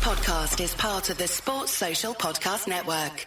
podcast is part of the Sports Social Podcast Network.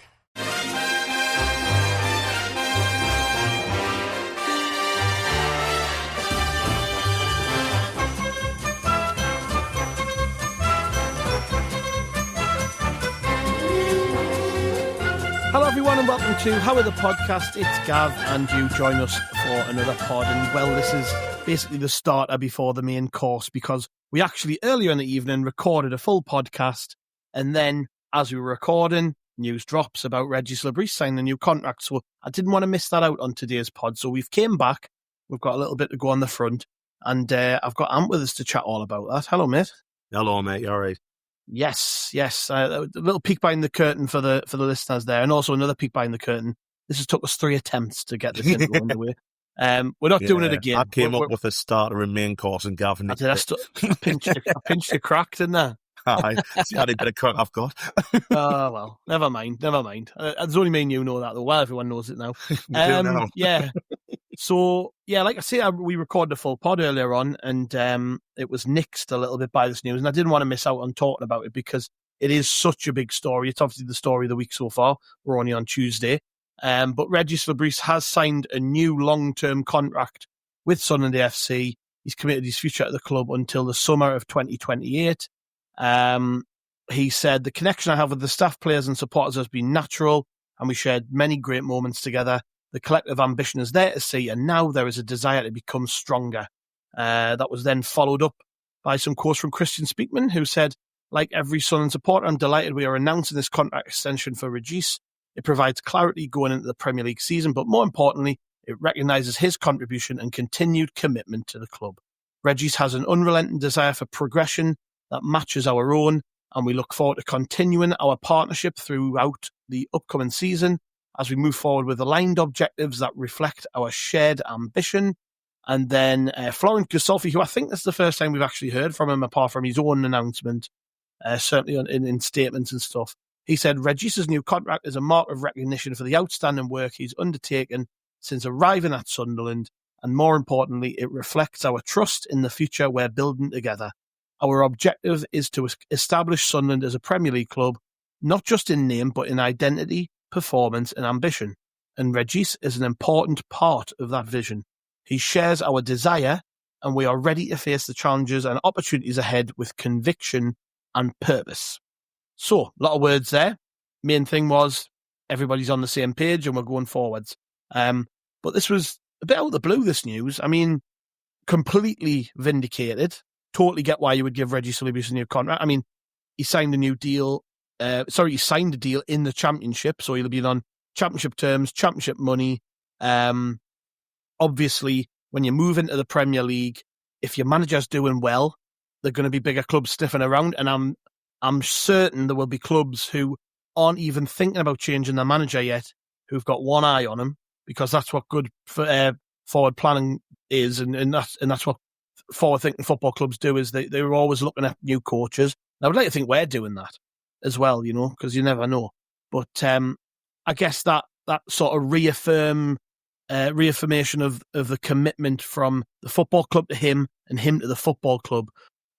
Hello everyone and welcome to How Are the Podcast. It's Gav and you join us for another pod, and well, this is basically the starter before the main course, because we actually earlier in the evening recorded a full podcast, and then as we were recording, news drops about Régis Le Bris signing a new contract, so I didn't want to miss that out on today's pod. So we've came back, we've got a little bit to go on the front, and I've got Ant with us to chat all about that. Hello mate. Hello mate, you alright? Yes. A little peek behind the curtain for the listeners there, and also another peek behind the curtain. This has took us 3 attempts to get this intro underway. We're not doing it again. I came up with a starter and main course, and Gavin. I pinched your crack, didn't I? Aye, see how bit of crack I've got. Oh well, never mind. It's only me and you know that, though. Well, everyone knows it now. Now. Yeah. So yeah, like I say, we recorded a full pod earlier on, and it was nixed a little bit by this news, and I didn't want to miss out on talking about it because it is such a big story. It's obviously the story of the week so far. We're only on Tuesday. But Régis Le Bris has signed a new long-term contract with Sunderland AFC. He's committed his future at the club until the summer of 2028. He said, "The connection I have with the staff, players and supporters has been natural, and we shared many great moments together. The collective ambition is there to see, and now there is a desire to become stronger." That was then followed up by some quotes from Christian Speakman, who said, "Like every Sunderland supporter, I'm delighted we are announcing this contract extension for Régis. It provides clarity going into the Premier League season, but more importantly, it recognises his contribution and continued commitment to the club. Régis has an unrelenting desire for progression that matches our own, and we look forward to continuing our partnership throughout the upcoming season as we move forward with aligned objectives that reflect our shared ambition." And then Florent Gisolfi, who I think this is the first time we've actually heard from him apart from his own announcement, certainly in statements and stuff. He said, "Régis' new contract is a mark of recognition for the outstanding work he's undertaken since arriving at Sunderland, and more importantly, it reflects our trust in the future we're building together. Our objective is to establish Sunderland as a Premier League club, not just in name, but in identity, performance and ambition. And Régis is an important part of that vision. He shares our desire, and we are ready to face the challenges and opportunities ahead with conviction and purpose." So, a lot of words there. Main thing was everybody's on the same page and we're going forwards. But this was a bit out of the blue, this news. I mean, completely vindicated. Totally get why you would give Régis Le Bris a new contract. I mean, he signed a new deal. He signed a deal in the Championship, so he'll be on Championship terms, Championship money. Obviously, when you move into the Premier League, if your manager's doing well, there are going to be bigger clubs sniffing around, and I'm certain there will be clubs who aren't even thinking about changing their manager yet, who've got one eye on him, because that's what good forward planning is, and that's what forward-thinking football clubs do, is they're always looking at new coaches. And I would like to think we're doing that as well, because you never know. But I guess that sort of reaffirmation of the commitment from the football club to him and him to the football club,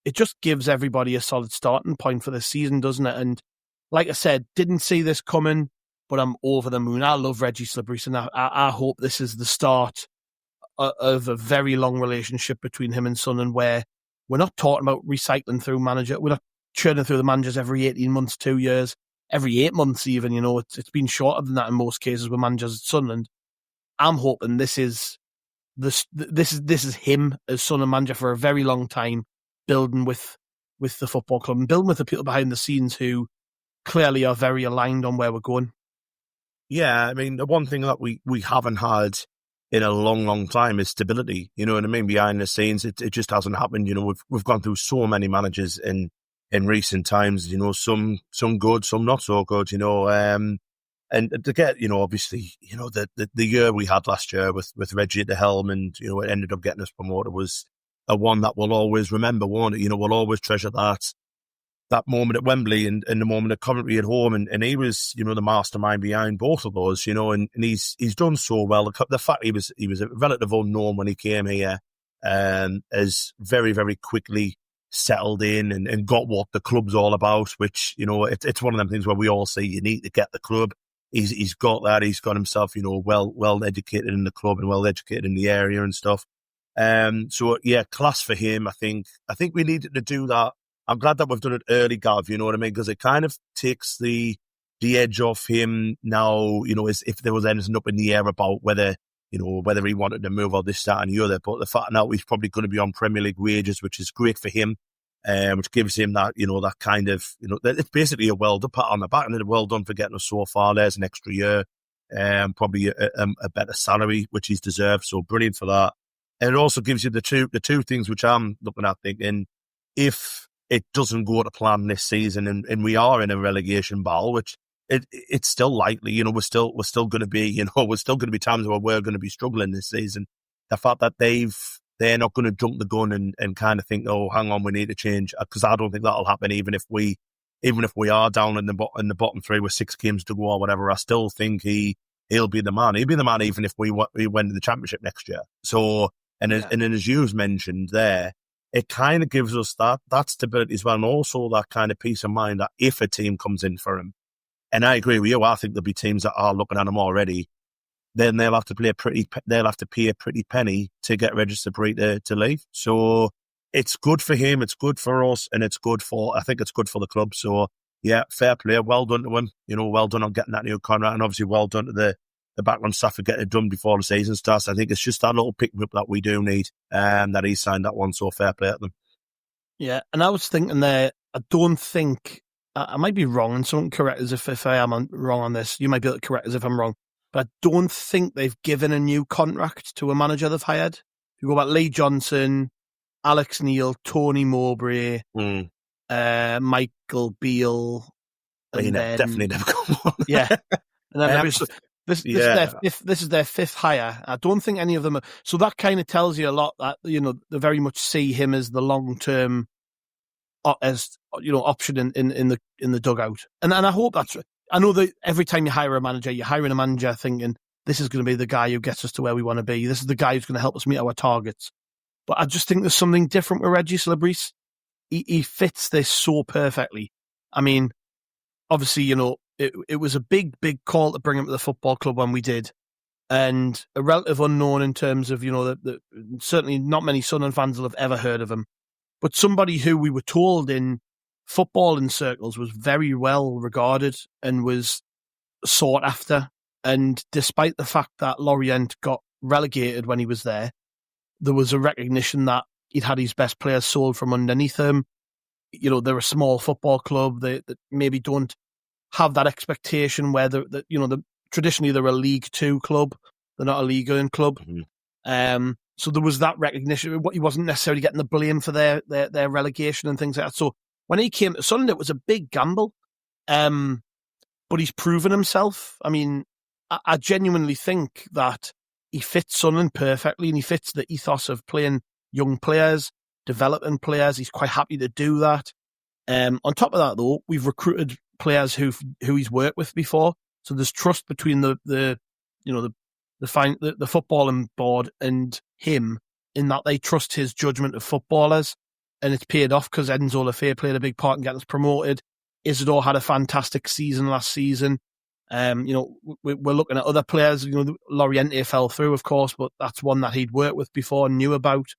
it just gives everybody a solid starting point for the season, doesn't it? And like I said, didn't see this coming, but I'm over the moon. I love Régis Le Bris, and I hope this is the start of a very long relationship between him and Sunderland, where we're not talking about recycling through manager. We're not churning through the managers every 18 months, 2 years, every 8 months even. It's been shorter than that in most cases with managers at Sunderland. I'm hoping this is him as Sunderland manager for a very long time, building with the football club and building with the people behind the scenes who clearly are very aligned on where we're going. Yeah, I mean, the one thing that we haven't had in a long, long time is stability. You know what I mean? Behind the scenes, it just hasn't happened. We've gone through so many managers in recent times. Some good, some not so good. And to get, obviously, the year we had last year with Reggie at the helm, and it ended up getting us promoted, was a one that we'll always remember, won't it? We'll always treasure that moment at Wembley and the moment at Coventry at home, and he was, the mastermind behind both of those, and he's done so well. The fact he was a relative unknown when he came here, has very, very quickly settled in and got what the club's all about, which, you know, it's one of them things where we all say you need to get the club. He's got that. He's got himself, you know, well educated in the club and well educated in the area and stuff. So yeah, class for him. I think we needed to do that. I'm glad that we've done it early, Gav, you know what I mean? Because it kind of takes the edge off him now, you know, as if there was anything up in the air about whether he wanted to move or this, that and the other. But the fact now he's probably going to be on Premier League wages, which is great for him, which gives him that, you know, that kind of, you know, it's basically a well-done pat on the back, and well done for getting us so far. There's an extra year, probably a better salary, which he's deserved. So brilliant for that. And it also gives you the two things which I'm looking at thinking, if it doesn't go to plan this season and we are in a relegation battle, which it's still likely, you know, we're still going to be, you know, we're still going to be times where we're going to be struggling this season. The fact that they're not going to jump the gun and kind of think, oh, hang on, we need to change, because I don't think that'll happen. Even if we are down in the bottom three with 6 games to go or whatever, I still think he'll be the man. He'll be the man even if we went to the Championship next year. So, and then as you've mentioned there, it kind of gives us that stability as well, and also that kind of peace of mind that if a team comes in for him, and I agree with you, I think there'll be teams that are looking at him already, then they'll have to pay a pretty penny to get Régis Le Bris to leave. So it's good for him, it's good for us, and I think it's good for the club. So yeah, fair play, well done to him. You know, well done on getting that new contract, and obviously well done to the background staff for getting it done before the season starts. I think it's just that little pick-me-up that we do need, that he signed that one, so fair play at them. Yeah, and I was thinking there, I don't think, I might be wrong, and someone correct us if I am wrong on this. You might be able to correct us if I'm wrong, but I don't think they've given a new contract to a manager they've hired. If you go back, Lee Johnson, Alex Neil, Tony Mowbray, Michael Beale. Definitely never come on. Yeah. And then this is their fifth hire. I don't think any of them are. So that kind of tells you a lot that, you know, they very much see him as the long-term, as, you know, option in the dugout. And I hope that's, I know that every time you hire a manager, you're hiring a manager thinking, this is going to be the guy who gets us to where we want to be. This is the guy who's going to help us meet our targets. But I just think there's something different with Régis Le Bris. He fits this so perfectly. I mean, obviously, you know, it was a big call to bring him to the football club when we did, and a relative unknown in terms of, you know, certainly not many Sunderland fans will have ever heard of him, but somebody who we were told in footballing circles was very well regarded and was sought after. And despite the fact that Lorient got relegated when he was there was a recognition that he'd had his best players sold from underneath him. You know, they're a small football club that maybe don't have that expectation where traditionally they're a League 2 club, they're not a League 1 club. Mm-hmm. So there was that recognition. He wasn't necessarily getting the blame for their relegation and things like that. So when he came to Sunderland, it was a big gamble, but he's proven himself. I mean, I genuinely think that he fits Sunderland perfectly, and he fits the ethos of playing young players, developing players. He's quite happy to do that. On top of that, though, we've recruited players who he's worked with before, so there's trust between the footballing board and him, in that they trust his judgment of footballers, and it's paid off because Enzo Lefebvre played a big part in getting us promoted. Isidore had a fantastic season last season. You know, we're looking at other players. You know, Loriente fell through, of course, but that's one that he'd worked with before and knew about.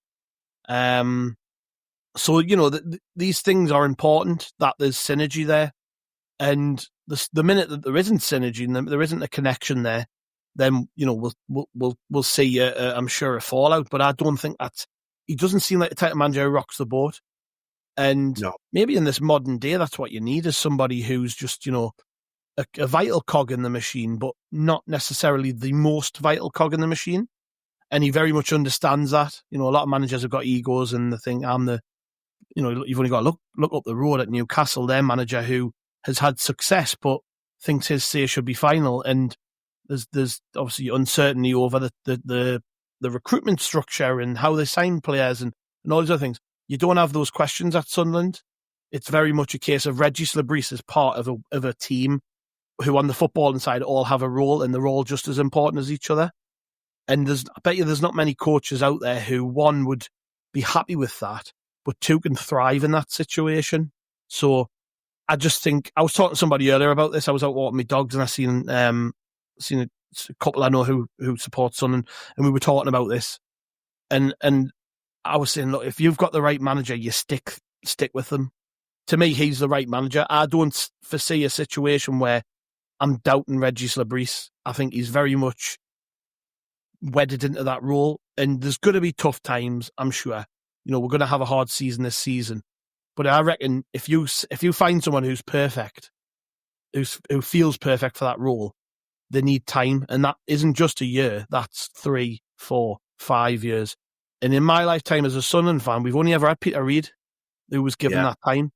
So, you know, these things are important, that there's synergy there. And the minute that there isn't synergy and there isn't a connection there, then, you know, we'll see, I'm sure, a fallout. But I don't think he doesn't seem like the type of manager who rocks the boat. And maybe in this modern day, that's what you need, is somebody who's just, you know, a vital cog in the machine, but not necessarily the most vital cog in the machine. And he very much understands that. You know, a lot of managers have got egos and they think, you've only got to look up the road at Newcastle, their manager who has had success, but thinks his say should be final. And there's obviously uncertainty over the recruitment structure and how they sign players and all these other things. You don't have those questions at Sunderland. It's very much a case of Régis Le Bris as part of a team who on the footballing side all have a role, and they're all just as important as each other. And I bet you there's not many coaches out there who, one, would be happy with that, but two can thrive in that situation. So I just think, I was talking to somebody earlier about this. I was out walking my dogs and I seen a couple I know who support Sunderland, and we were talking about this. And I was saying, look, if you've got the right manager, you stick with them. To me, he's the right manager. I don't foresee a situation where I'm doubting Régis Le Bris. I think he's very much wedded into that role, and there's going to be tough times, I'm sure. You know, we're going to have a hard season this season, but I reckon if you find someone who's perfect, who feels perfect for that role, they need time, and that isn't just a year. That's 3, 4, 5 years. And in my lifetime as a Sunderland fan, we've only ever had Peter Reid, who was given that time,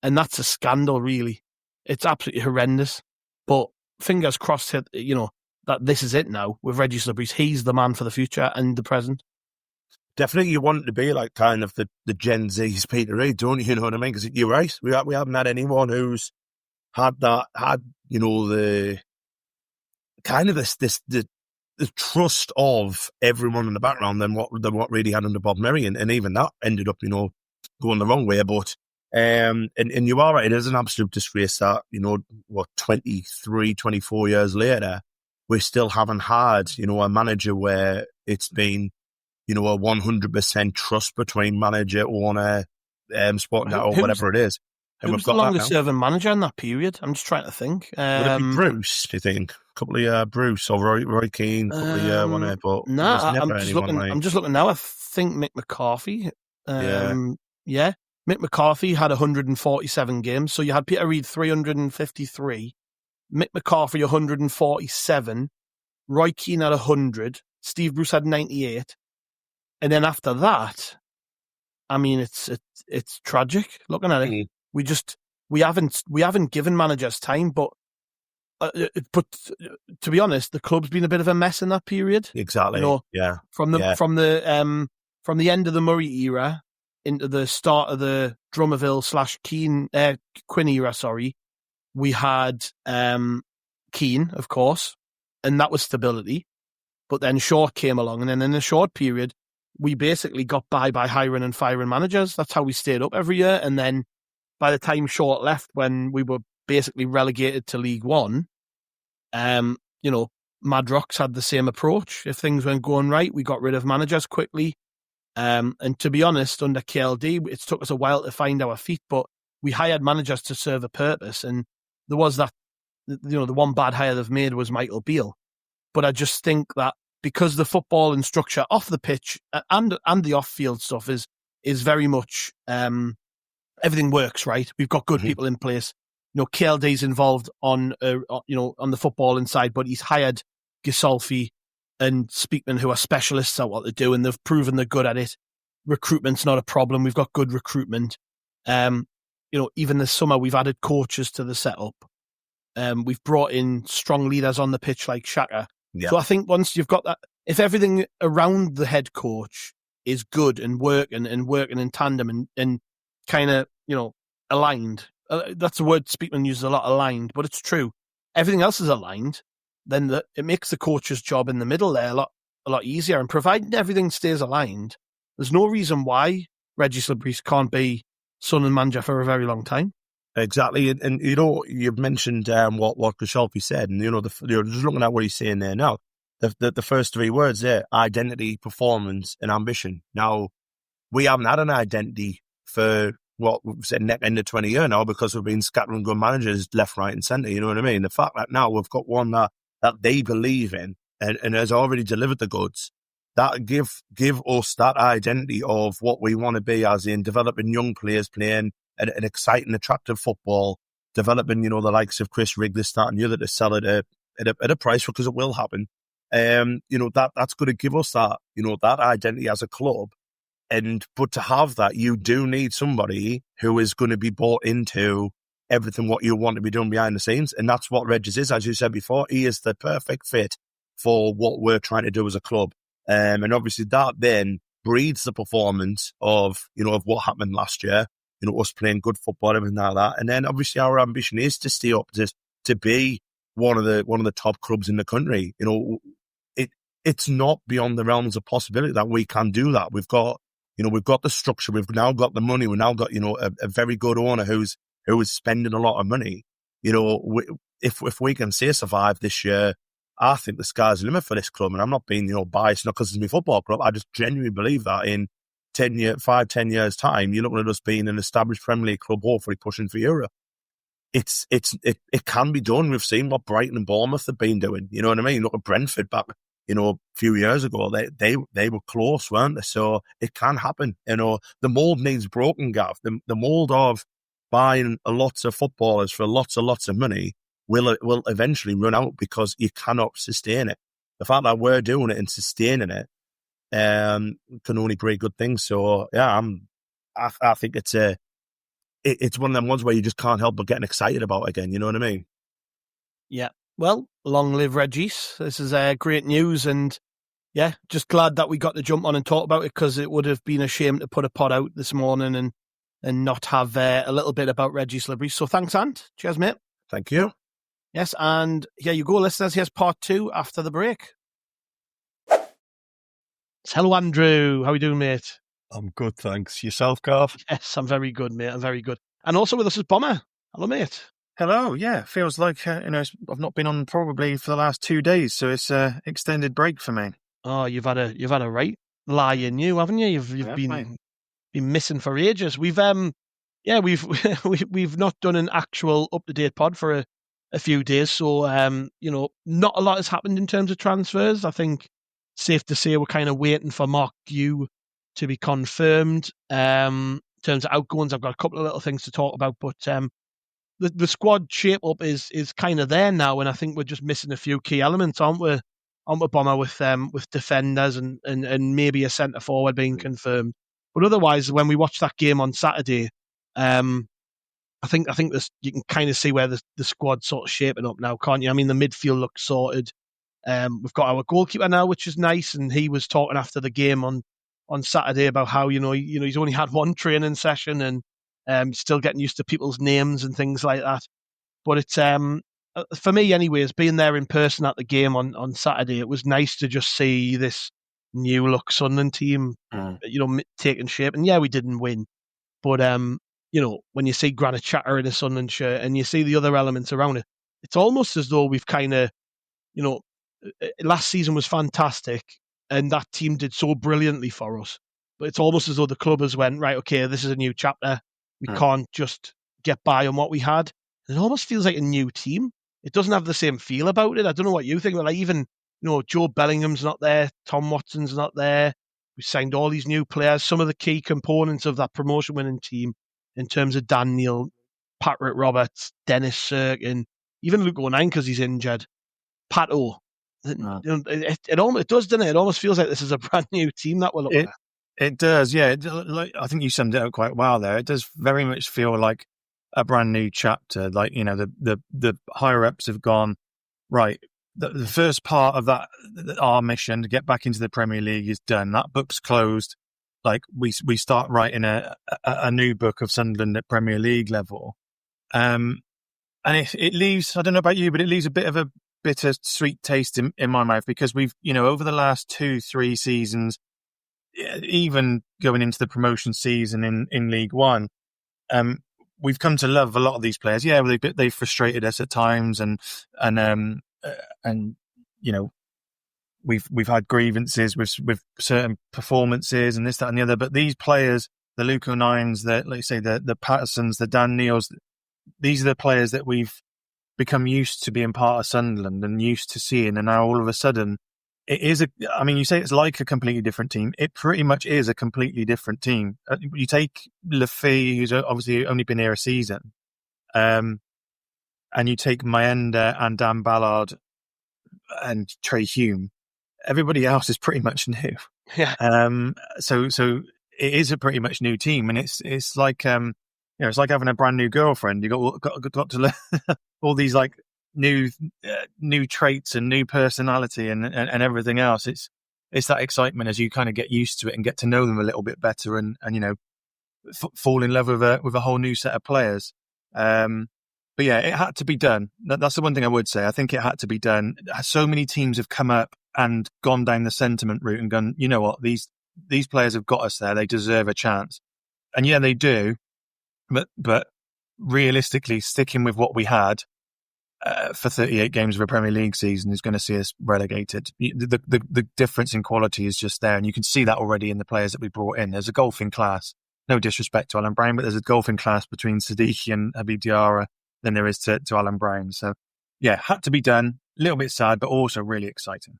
and that's a scandal. Really, it's absolutely horrendous. But fingers crossed, you know, that this is it now with Régis Le Bris. He's the man for the future and the present. Definitely, you want it to be like kind of the Gen Z's Peter Reid, don't you? You know what I mean? Because you're right, we haven't had anyone who's had you know, the kind of the trust of everyone in the background than what really had under Bob Merry, and even that ended up, you know, going the wrong way. But and you are right, it is an absolute disgrace that, you know, 23, 24 years later, we still haven't had, you know, a manager where it's been, you know, a 100% trust between manager, owner, sporting or whatever it is. And who's the longest serving manager in that period? I'm just trying to think. Would it be Bruce, do you think? A couple of years, Bruce or Roy Keane, a couple of years, one there, but I'm just looking now. I think Mick McCarthy. Yeah. Mick McCarthy had 147 games. So you had Peter Reid 353, Mick McCarthy 147, Roy Keane had 100, Steve Bruce had 98. And then after that, I mean, it's tragic looking at it. We haven't given managers time, but to be honest, the club's been a bit of a mess in that period. Exactly. You know, from the end of the Murray era into the start of the Drummondville / Quinn era. Sorry, we had Keane, of course, and that was stability. But then Shaw came along, and then in a short period, we basically got by hiring and firing managers. That's how we stayed up every year. And then by the time Shaw left, when we were basically relegated to League One, you know, Madrox had the same approach. If things weren't going right, we got rid of managers quickly. And to be honest, under KLD, it took us a while to find our feet, but we hired managers to serve a purpose. And there was that, you know, the one bad hire they've made was Michael Beale. But I just think that because the football and structure off the pitch and the off-field stuff is very much, everything works, right? We've got good people in place. You know, KLD's involved on the football inside, but he's hired Gisolfi and Speakman, who are specialists at what they do, and they've proven they're good at it. Recruitment's not a problem. We've got good recruitment. You know, even this summer, we've added coaches to the setup. We've brought in strong leaders on the pitch like Xhaka. Yeah. So I think once you've got that, if everything around the head coach is good and working in tandem and kind of, you know, aligned, that's a word Speakman uses a lot, aligned, but it's true. Everything else is aligned, then it makes the coach's job in the middle there a lot easier. And providing everything stays aligned, there's no reason why Régis Le Bris can't be Sunderland manager for a very long time. Exactly, and you know, you've mentioned what Gisolfi said, and you know, just looking at what he's saying there now, the first three words there: identity, performance, and ambition. Now, we haven't had an identity for what we've said end of 20 years now, because we've been scattering good managers left, right, and centre. You know what I mean? The fact that now we've got one that they believe in and has already delivered the goods, that give us that identity of what we want to be, as in developing young players playing an exciting, attractive football, developing, you know, the likes of Chris Rigg, this, that, and the other to sell it at a price, because it will happen. You know, that's going to give us that, you know, that identity as a club. But to have that, you do need somebody who is going to be bought into everything what you want to be doing behind the scenes. And that's what Régis is, as you said before. He is the perfect fit for what we're trying to do as a club. And obviously that then breeds the performance of, you know, of what happened last year. You know, us playing good football, everything like that. And then obviously our ambition is to stay up, to be one of the top clubs in the country. You know, it's not beyond the realms of possibility that we can do that. We've got, we've got the structure, we've now got the money, we've now got, a very good owner who is spending a lot of money. If we can say survive this year, I think the sky's the limit for this club. And I'm not being, biased, not because it's my football club. I just genuinely believe that in 10 years time, you're looking at us being an established Premier League club, hopefully pushing for Europe. It can be done. We've seen what Brighton and Bournemouth have been doing. You know what I mean? Look at Brentford back, a few years ago. They were close, weren't they? So it can happen. The mould needs broken, Gav. The mould of buying lots of footballers for lots of money will eventually run out because you cannot sustain it. The fact that we're doing it and sustaining it can only breed good things. So yeah, I think it's one of them ones where you just can't help but getting excited about it again. You know what I mean? Yeah. Well, long live Régis. This is great news, and yeah, just glad that we got to jump on and talk about it, because it would have been a shame to put a pod out this morning and not have a little bit about Régis Le Bris. So thanks, Ant. Cheers, mate. Thank you. Yes, and here you go, listeners. Here's part 2 after the break. Hello, Andrew. How are you doing, mate? I'm good, thanks. Yourself, Garth? Yes, I'm very good, mate. I'm very good. And also with us is Bomber. Hello, mate. Hello. Yeah, feels like I've not been on probably for the last 2 days, so it's an extended break for me. Oh, you've had a right lie in you, haven't you? You've been missing for ages. We've we've not done an actual up-to-date pod for a few days, so not a lot has happened in terms of transfers. I think safe to say we're kind of waiting for Mark Guiu to be confirmed. In terms of outgoings, I've got a couple of little things to talk about, but the squad shape up is kind of there now, and I think we're just missing a few key elements, aren't we? Bomber with defenders and maybe a centre forward being confirmed. But otherwise, when we watch that game on Saturday, I think this, you can kind of see where the squad's sort of shaping up now, can't you? I mean, the midfield looks sorted. We've got our goalkeeper now, which is nice, and he was talking after the game on Saturday about how he's only had one training session and still getting used to people's names and things like that. But it's for me, anyways, being there in person at the game on Saturday, it was nice to just see this new look Sunderland team, taking shape. And yeah, we didn't win, but when you see Granit Xhaka in a Sunderland shirt and you see the other elements around it, it's almost as though we've kind of, last season was fantastic and that team did so brilliantly for us. But it's almost as though the club has went, right, okay, this is a new chapter. We can't just get by on what we had. It almost feels like a new team. It doesn't have the same feel about it. I don't know what you think, but like even, Joe Bellingham's not there. Tom Watson's not there. We signed all these new players. Some of the key components of that promotion-winning team in terms of Dan Neil, Patrick Roberts, Dennis Sirk, and even Luke O'Nien because he's injured. Pato. It does, doesn't it? It almost feels like this is a brand new team that we're looking at. It does, yeah. I think you summed it up quite well there. It does very much feel like a brand new chapter. Like, the higher ups have gone, right, the first part of that, our mission to get back into the Premier League is done. That book's closed. Like we start writing a new book of Sunderland at Premier League level. And it leaves, I don't know about you, but it leaves a bit of a bitter sweet taste in my mouth, because we've, over the last 2-3 seasons, even going into the promotion season in League One, we've come to love a lot of these players. Yeah, they frustrated us at times, and we've had grievances with certain performances and this, that, and the other. But these players, the Luke O'Niens, the Pattersons, the Dan Neils, these are the players that we've become used to being part of Sunderland and used to seeing, and now all of a sudden it is you say it's like a completely different team. It pretty much is a completely different team. You take Lafay, who's obviously only been here a season, and you take Maenda and Dan Ballard and Trey Hume. Everybody else is pretty much new. Yeah. So it is a pretty much new team, and it's like it's like having a brand new girlfriend. You got to learn all these like new traits and new personality and everything else. It's that excitement as you kind of get used to it and get to know them a little bit better, and fall in love with a whole new set of players. But yeah, it had to be done. That's the one thing I would say. I think it had to be done. So many teams have come up and gone down the sentiment route and gone, you know what, these these players have got us there. They deserve a chance. And yeah, they do. But realistically, sticking with what we had for 38 games of a Premier League season is going to see us relegated. The difference in quality is just there. And you can see that already in the players that we brought in. There's a golfing class. No disrespect to Alan Brown, but there's a golfing class between Siddiqui and Habib Diarra than there is to Alan Brown. So yeah, had to be done. A little bit sad, but also really exciting.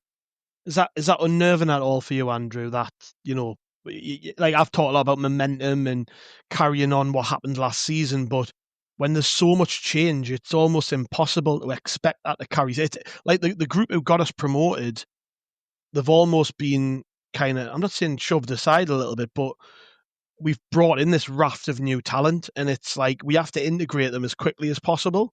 Is that unnerving at all for you, Andrew? That, like I've talked a lot about momentum and carrying on what happened last season, but when there's so much change, it's almost impossible to expect that to carry. It like the group who got us promoted, they've almost been kind of, I'm not saying shoved aside a little bit, but we've brought in this raft of new talent, and it's like we have to integrate them as quickly as possible.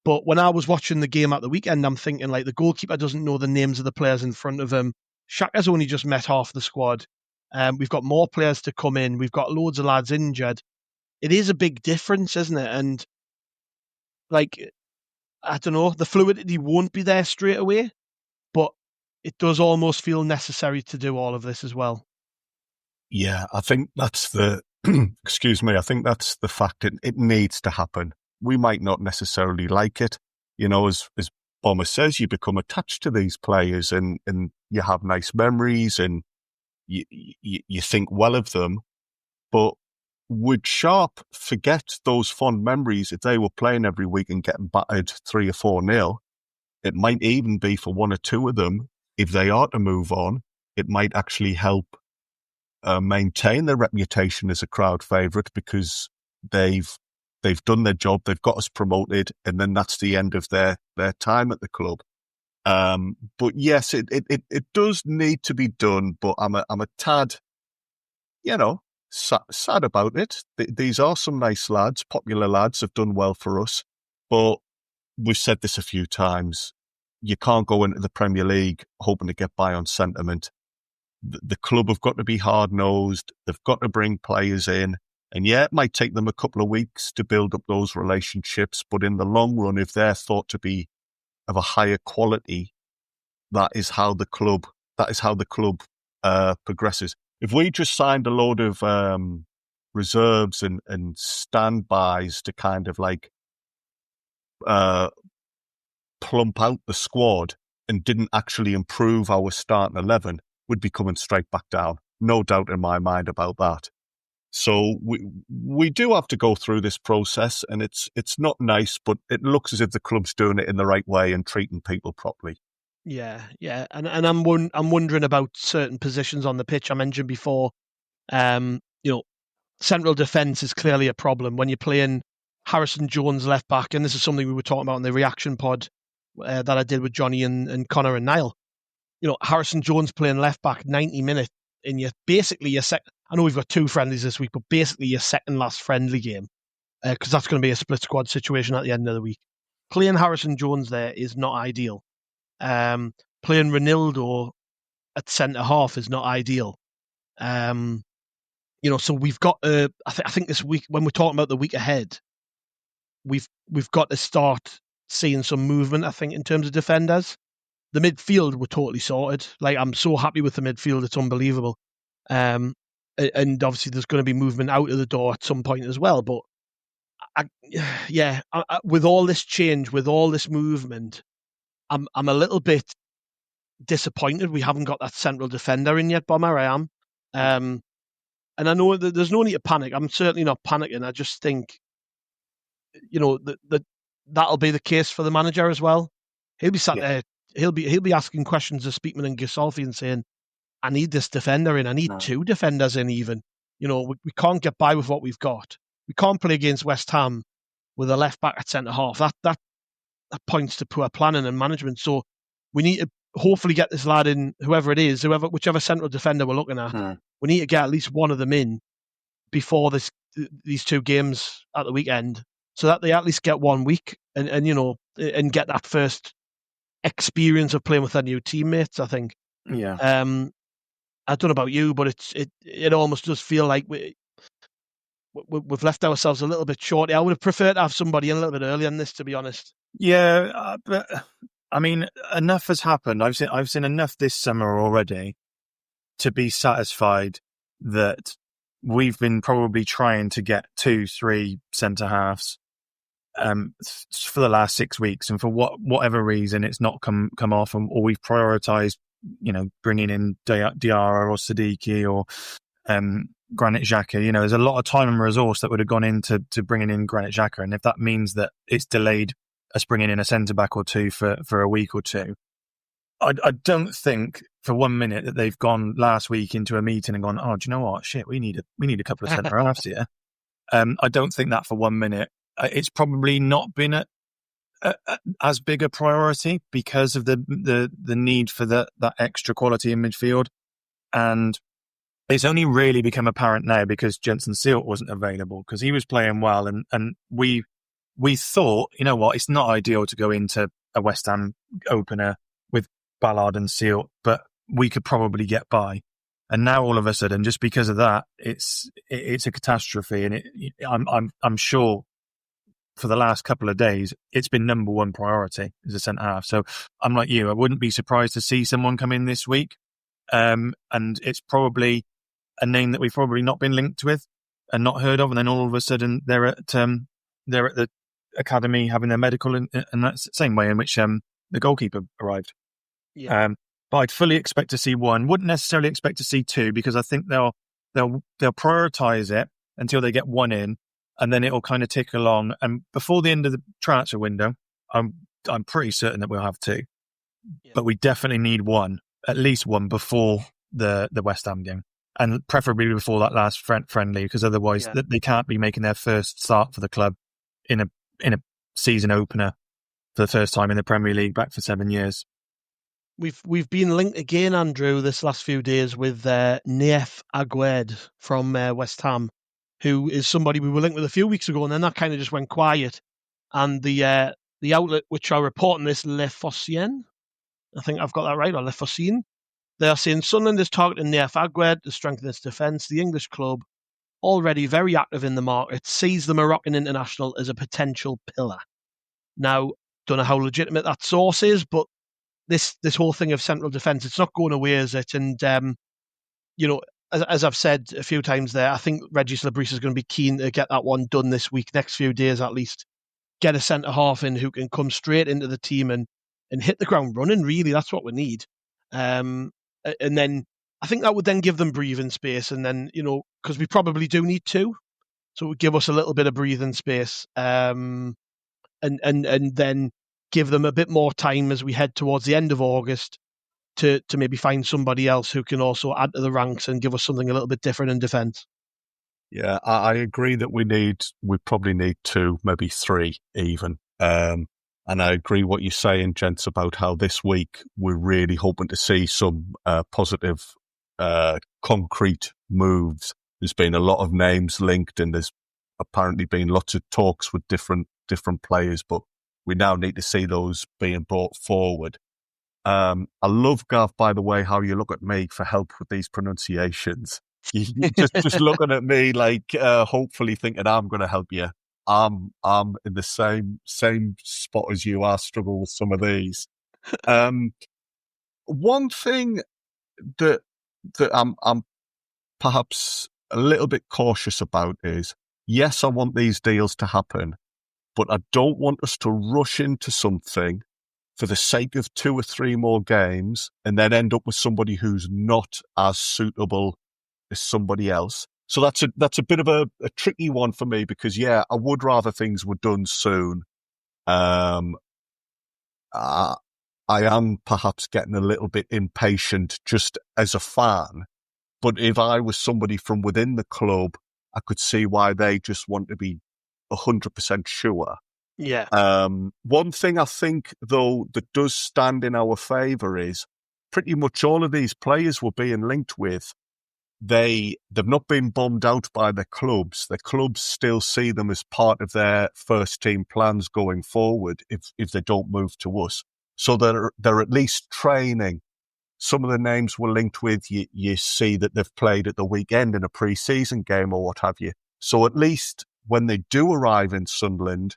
But when I was watching the game at the weekend, I'm thinking like the goalkeeper doesn't know the names of the players in front of him. Shaka's only just met half the squad. We've got more players to come in. We've got loads of lads injured. It is a big difference, isn't it? And like, I don't know, the fluidity won't be there straight away, but it does almost feel necessary to do all of this as well. Yeah, I think that's the, excuse me, I think that's the fact. It needs to happen. We might not necessarily like it. As Bomber says, you become attached to these players and you have nice memories and you think well of them. But would Sharp forget those fond memories if they were playing every week and getting battered 3 or 4-0? It might even be for 1 or 2 of them, if they are to move on, it might actually help maintain their reputation as a crowd favourite, because they've done their job, they've got us promoted, and then that's the end of their time at the club. But yes, it does need to be done, but I'm a tad, sad about it. These are some nice lads, popular lads, have done well for us, but we've said this a few times. You can't go into the Premier League hoping to get by on sentiment. The club have got to be hard-nosed. They've got to bring players in. And yeah, it might take them a couple of weeks to build up those relationships, but in the long run, if they're thought to be of a higher quality, that is how the club progresses. If we just signed a load of reserves and standbys to kind of like plump out the squad and didn't actually improve our starting 11, we'd be coming straight back down. No doubt in my mind about that. So we do have to go through this process, and it's not nice, but it looks as if the club's doing it in the right way and treating people properly. Yeah, and I'm wondering about certain positions on the pitch. I mentioned before, central defence is clearly a problem when you're playing Harrison Jones left back, and this is something we were talking about in the reaction pod that I did with Johnny and Connor and Niall. Harrison Jones playing left back 90 minutes, and you're basically your second. I know we've got 2 friendlies this week, but basically your second last friendly game, because that's going to be a split squad situation at the end of the week. Playing Harrison Jones there is not ideal. Playing Ronaldo at centre half is not ideal. So we've got. I think this week, when we're talking about the week ahead, we've got to start seeing some movement. I think in terms of defenders, the midfield were totally sorted. Like, I'm so happy with the midfield; it's unbelievable. And obviously there's going to be movement out of the door at some point as well. But with all this change, with all this movement, I'm a little bit disappointed we haven't got that central defender in yet, Bomber. I am. And I know that there's no need to panic. I'm certainly not panicking. I just think, that'll be the case for the manager as well. He'll be sat there. He'll be asking questions of Speakman and Gisolfi and saying, I need this defender in. I need 2 defenders in even. We can't get by with what we've got. We can't play against West Ham with a left back at centre half. That points to poor planning and management. So we need to hopefully get this lad in, whichever central defender we're looking at. We need to get at least one of them in before these 2 games at the weekend, so that they at least get 1 week and get that first experience of playing with their new teammates, I think. Yeah. I don't know about you, but it almost does feel like we've left ourselves a little bit short. I would have preferred to have somebody in a little bit earlier in this, to be honest. Yeah, but I mean, enough has happened. I've seen enough this summer already to be satisfied that we've been probably trying to get 2-3 centre halves for the last 6 weeks, and for whatever reason it's not come off, or we've prioritised, bringing in Diarra or Siddiqui or Granit Xhaka. There's a lot of time and resource that would have gone into bringing in Granit Xhaka, and if that means that it's delayed us bringing in a centre back or two for a week or two, I don't think for 1 minute that they've gone last week into a meeting and gone, oh, do you know what? Shit, we need a couple of centre halves here. I don't think that for 1 minute. It's probably not been as big a priority because of the need for that extra quality in midfield, and it's only really become apparent now because Jensen Seelt wasn't available, because he was playing well, and we thought, you know what, it's not ideal to go into a West Ham opener with Ballard and Seelt, but we could probably get by. And now all of a sudden, just because of that, it's a catastrophe, and I'm sure for the last couple of days it's been number one priority as a centre half. So I'm like you, I wouldn't be surprised to see someone come in this week, and it's probably a name that we've probably not been linked with and not heard of, and then all of a sudden they're at the academy having their medical, and that's the same way in which the goalkeeper arrived. Yeah. But I'd fully expect to see one. Wouldn't necessarily expect to see two, because I think they'll prioritise it until they get one in, and then it'll kind of tick along. And before the end of the transfer window, I'm pretty certain that we'll have two. Yeah. But we definitely need one, at least one, before the West Ham game, and preferably before that last friendly, because otherwise they can't be making their first start for the club in a season opener for the first time in the Premier League back for 7 years. We've been linked again, Andrew, this last few days with Naif Agued from West Ham, who is somebody we were linked with a few weeks ago, and then that kind of just went quiet. And the outlet which are reporting this, Le Foscien, I think I've got that right, or Le Foscien, they are saying Sunderland is targeting Naif Agued to strengthen its defence. The English club, already very active in the market, sees the Moroccan international as a potential pillar. Now, don't know how legitimate that source is, but this whole thing of central defence, it's not going away, is it? And, as I've said a few times there, I think Régis Le Bris is going to be keen to get that one done this week, next few days at least. Get a centre-half in who can come straight into the team and hit the ground running, really. That's what we need. And then I think that would then give them breathing space. And then, because we probably do need two, so it would give us a little bit of breathing space. And then give them a bit more time as we head towards the end of August to maybe find somebody else who can also add to the ranks and give us something a little bit different in defence. Yeah, I agree that we probably need two, maybe three even. And I agree what you're saying, gents, about how this week we're really hoping to see some positive, concrete moves. There's been a lot of names linked, and there's apparently been lots of talks with different players, but we now need to see those being brought forward. I love, Gav, by the way, how you look at me for help with these pronunciations. You just looking at me like, hopefully thinking I'm going to help you. I'm in the same spot as you are, struggle with some of these. One thing that I'm perhaps a little bit cautious about is, yes, I want these deals to happen, but I don't want us to rush into something for the sake of 2 or 3 more games and then end up with somebody who's not as suitable as somebody else. So that's a bit of a tricky one for me, because, I would rather things were done soon. I am perhaps getting a little bit impatient just as a fan, but if I was somebody from within the club, I could see why they just want to be 100% sure. Yeah. One thing I think, though, that does stand in our favour is pretty much all of these players we're being linked with, they've not been bombed out by their clubs. Their clubs still see them as part of their first team plans going forward if they don't move to us. So they're at least training. Some of the names we're linked with, you see that they've played at the weekend in a pre-season game or what have you. So at least when they do arrive in Sunderland,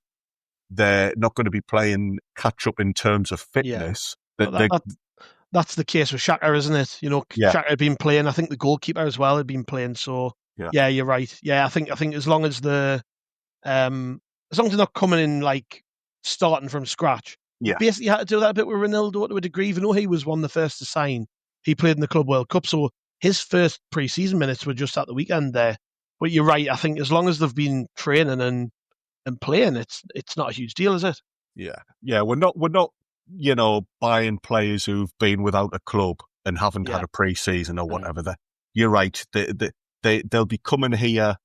they're not going to be playing catch-up in terms of fitness. Yeah. that's the case with Xhaka, isn't it? You know, Yeah. Xhaka had been playing. I think the goalkeeper as well had been playing. So yeah, you're right. Yeah, I think as long as they're not coming in like starting from scratch. Yeah. Basically had to do that a bit with Ronaldo to a degree, even though he was one of the first to sign. He played in the Club World Cup, so his first pre-season minutes were just at the weekend there. But you're right. I think as long as they've been training and playing, it's not a huge deal, is it? Yeah. We're not, buying players who've been without a club and haven't had a pre-season or whatever. You're right. They'll be coming here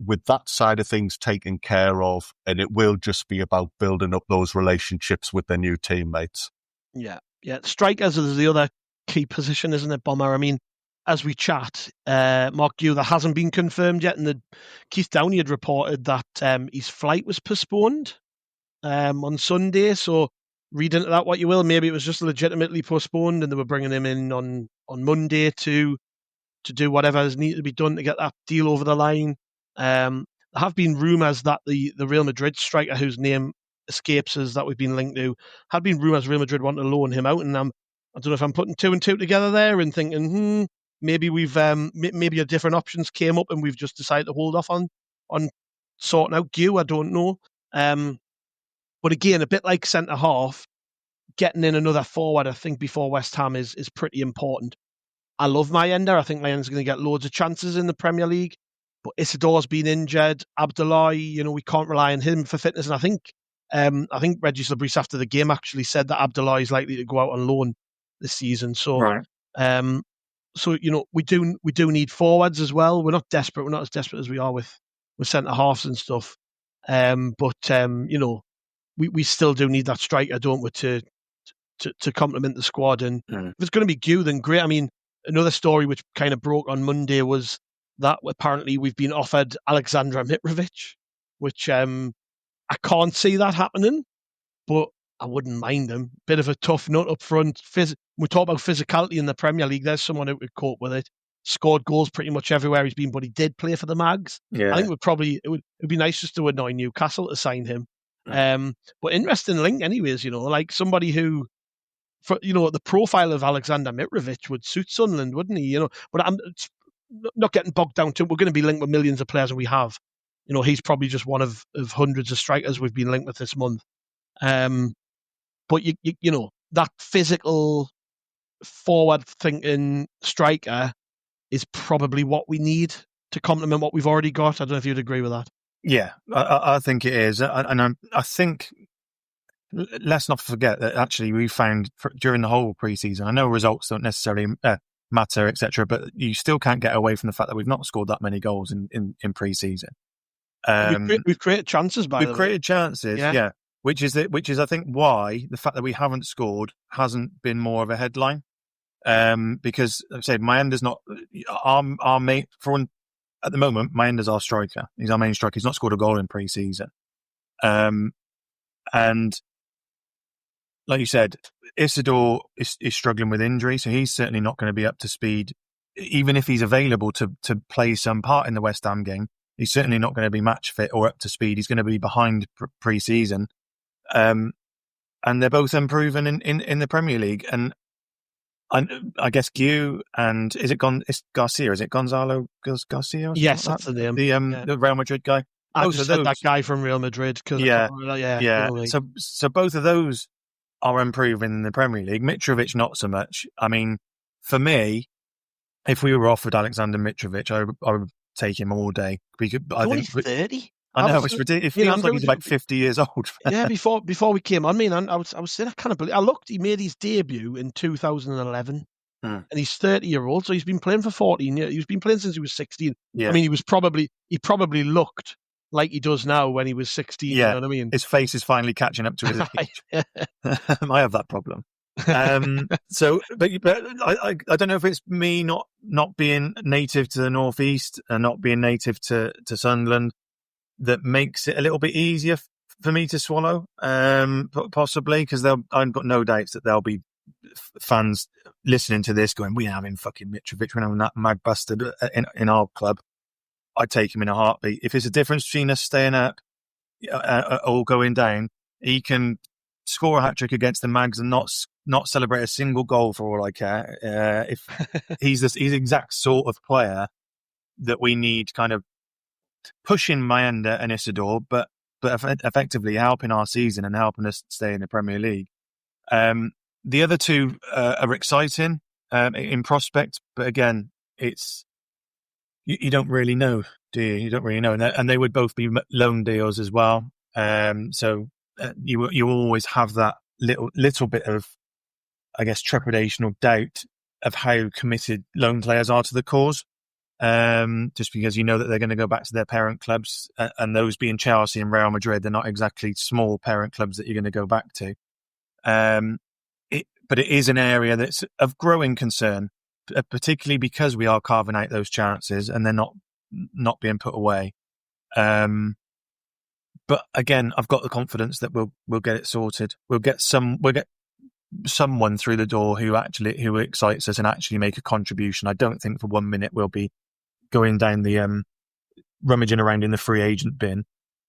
with that side of things taken care of, and it will just be about building up those relationships with their new teammates. Yeah. Strikers is the other key position, isn't it, Bomber? I mean, as we chat, Mark Guiu, that hasn't been confirmed yet, and Keith Downey had reported that his flight was postponed on Sunday. So read into that what you will. Maybe it was just legitimately postponed, and they were bringing him in on Monday to do whatever is needed to be done to get that deal over the line. There have been rumours that the Real Madrid striker, whose name escapes us, that we've been linked to, had been rumours Real Madrid want to loan him out, and I don't know if I'm putting two and two together there and thinking, maybe we've maybe a different options came up and we've just decided to hold off on sorting out Guiu. I don't know. But again, a bit like centre half, getting in another forward, I think, before West Ham is pretty important. I love Mayenda. I think Mayenda's going to get loads of chances in the Premier League. But Isidore's been injured. Abdullahi, we can't rely on him for fitness. And I think Régis Le Bris after the game actually said that Abdullahi is likely to go out on loan this season. So, right. So we do need forwards as well. We're not desperate. We're not as desperate as we are with centre halves and stuff. But we still do need that striker, don't we, to complement the squad. And if it's going to be Guiu, then great. I mean, another story which kind of broke on Monday was that apparently we've been offered Alexander Mitrovic, which I can't see that happening, but I wouldn't mind him. Bit of a tough nut up front. We talk about physicality in the Premier League. There's someone who could cope with it. Scored goals pretty much everywhere he's been, but he did play for the Mags. Yeah. I think it would be nice just to annoy Newcastle to sign him. But interesting link anyways, like somebody who, the profile of Alexander Mitrovic would suit Sunderland, wouldn't he? But I'm not getting bogged down to it. We're going to be linked with millions of players, and we have. He's probably just one of hundreds of strikers we've been linked with this month. But that physical, forward-thinking striker is probably what we need to complement what we've already got. I don't know if you'd agree with that. Yeah, I think it is. And I think, let's not forget that actually we found during the whole pre-season, I know results don't necessarily matter, etc., but you still can't get away from the fact that we've not scored that many goals in pre-season. We've created chances, We've created chances, yeah. Which is I think why the fact that we haven't scored hasn't been more of a headline. Because like I said, Mayenda's not our main at the moment. Mayenda's our striker. He's our main striker. He's not scored a goal in pre-season. And like you said, Isidore is struggling with injury, so he's certainly not going to be up to speed. Even if he's available to play some part in the West Ham game, he's certainly not going to be match fit or up to speed. He's going to be behind pre-season. And they're both improving in the Premier League. And I guess Guiu and it's Garcia? Is it Gonzalo Garcia? Yes, that's the name. The Real Madrid guy. I just said that guy from Real Madrid. Yeah. So both of those are improving in the Premier League. Mitrovic, not so much. I mean, for me, if we were offered Alexander Mitrovic, I would take him all day. I think 30. I know, it's ridiculous. It feels like he's like 50 years old. Yeah, before we came on, I was saying, I can't believe. I looked. He made his debut in 2011, and he's 30-year-old. So he's been playing for 14 years. He's been playing since he was 16. Yeah. I mean, he probably looked like he does now when he was 16. Yeah. You know what I mean? His face is finally catching up to his age. I have that problem. So, but I don't know if it's me not being native to the Northeast and not being native to Sunderland that makes it a little bit easier for me to swallow, possibly, because I've got no doubts that there'll be fans listening to this going, "We having fucking Mitrovic, we're having that mag bastard in our club." I'd take him in a heartbeat. If it's a difference between us staying up or going down, he can score a hat-trick against the Mags and not celebrate a single goal for all I care. If he's the exact sort of player that we need, kind of pushing Mayenda and Isidore, but effectively helping our season and helping us stay in the Premier League. The other two are exciting in prospect, but again, it's you don't really know, do you? You don't really know, and they would both be loan deals as well. So you always have that little bit of, I guess, trepidation or doubt of how committed loan players are to the cause. Just because you know that they're going to go back to their parent clubs, and those being Chelsea and Real Madrid, they're not exactly small parent clubs that you're going to go back to. But it is an area that's of growing concern, particularly because we are carving out those chances and they're not being put away. But again, I've got the confidence that we'll get it sorted. We'll get someone through the door who excites us and actually make a contribution. I don't think for 1 minute we'll be going down the rummaging around in the free agent bin,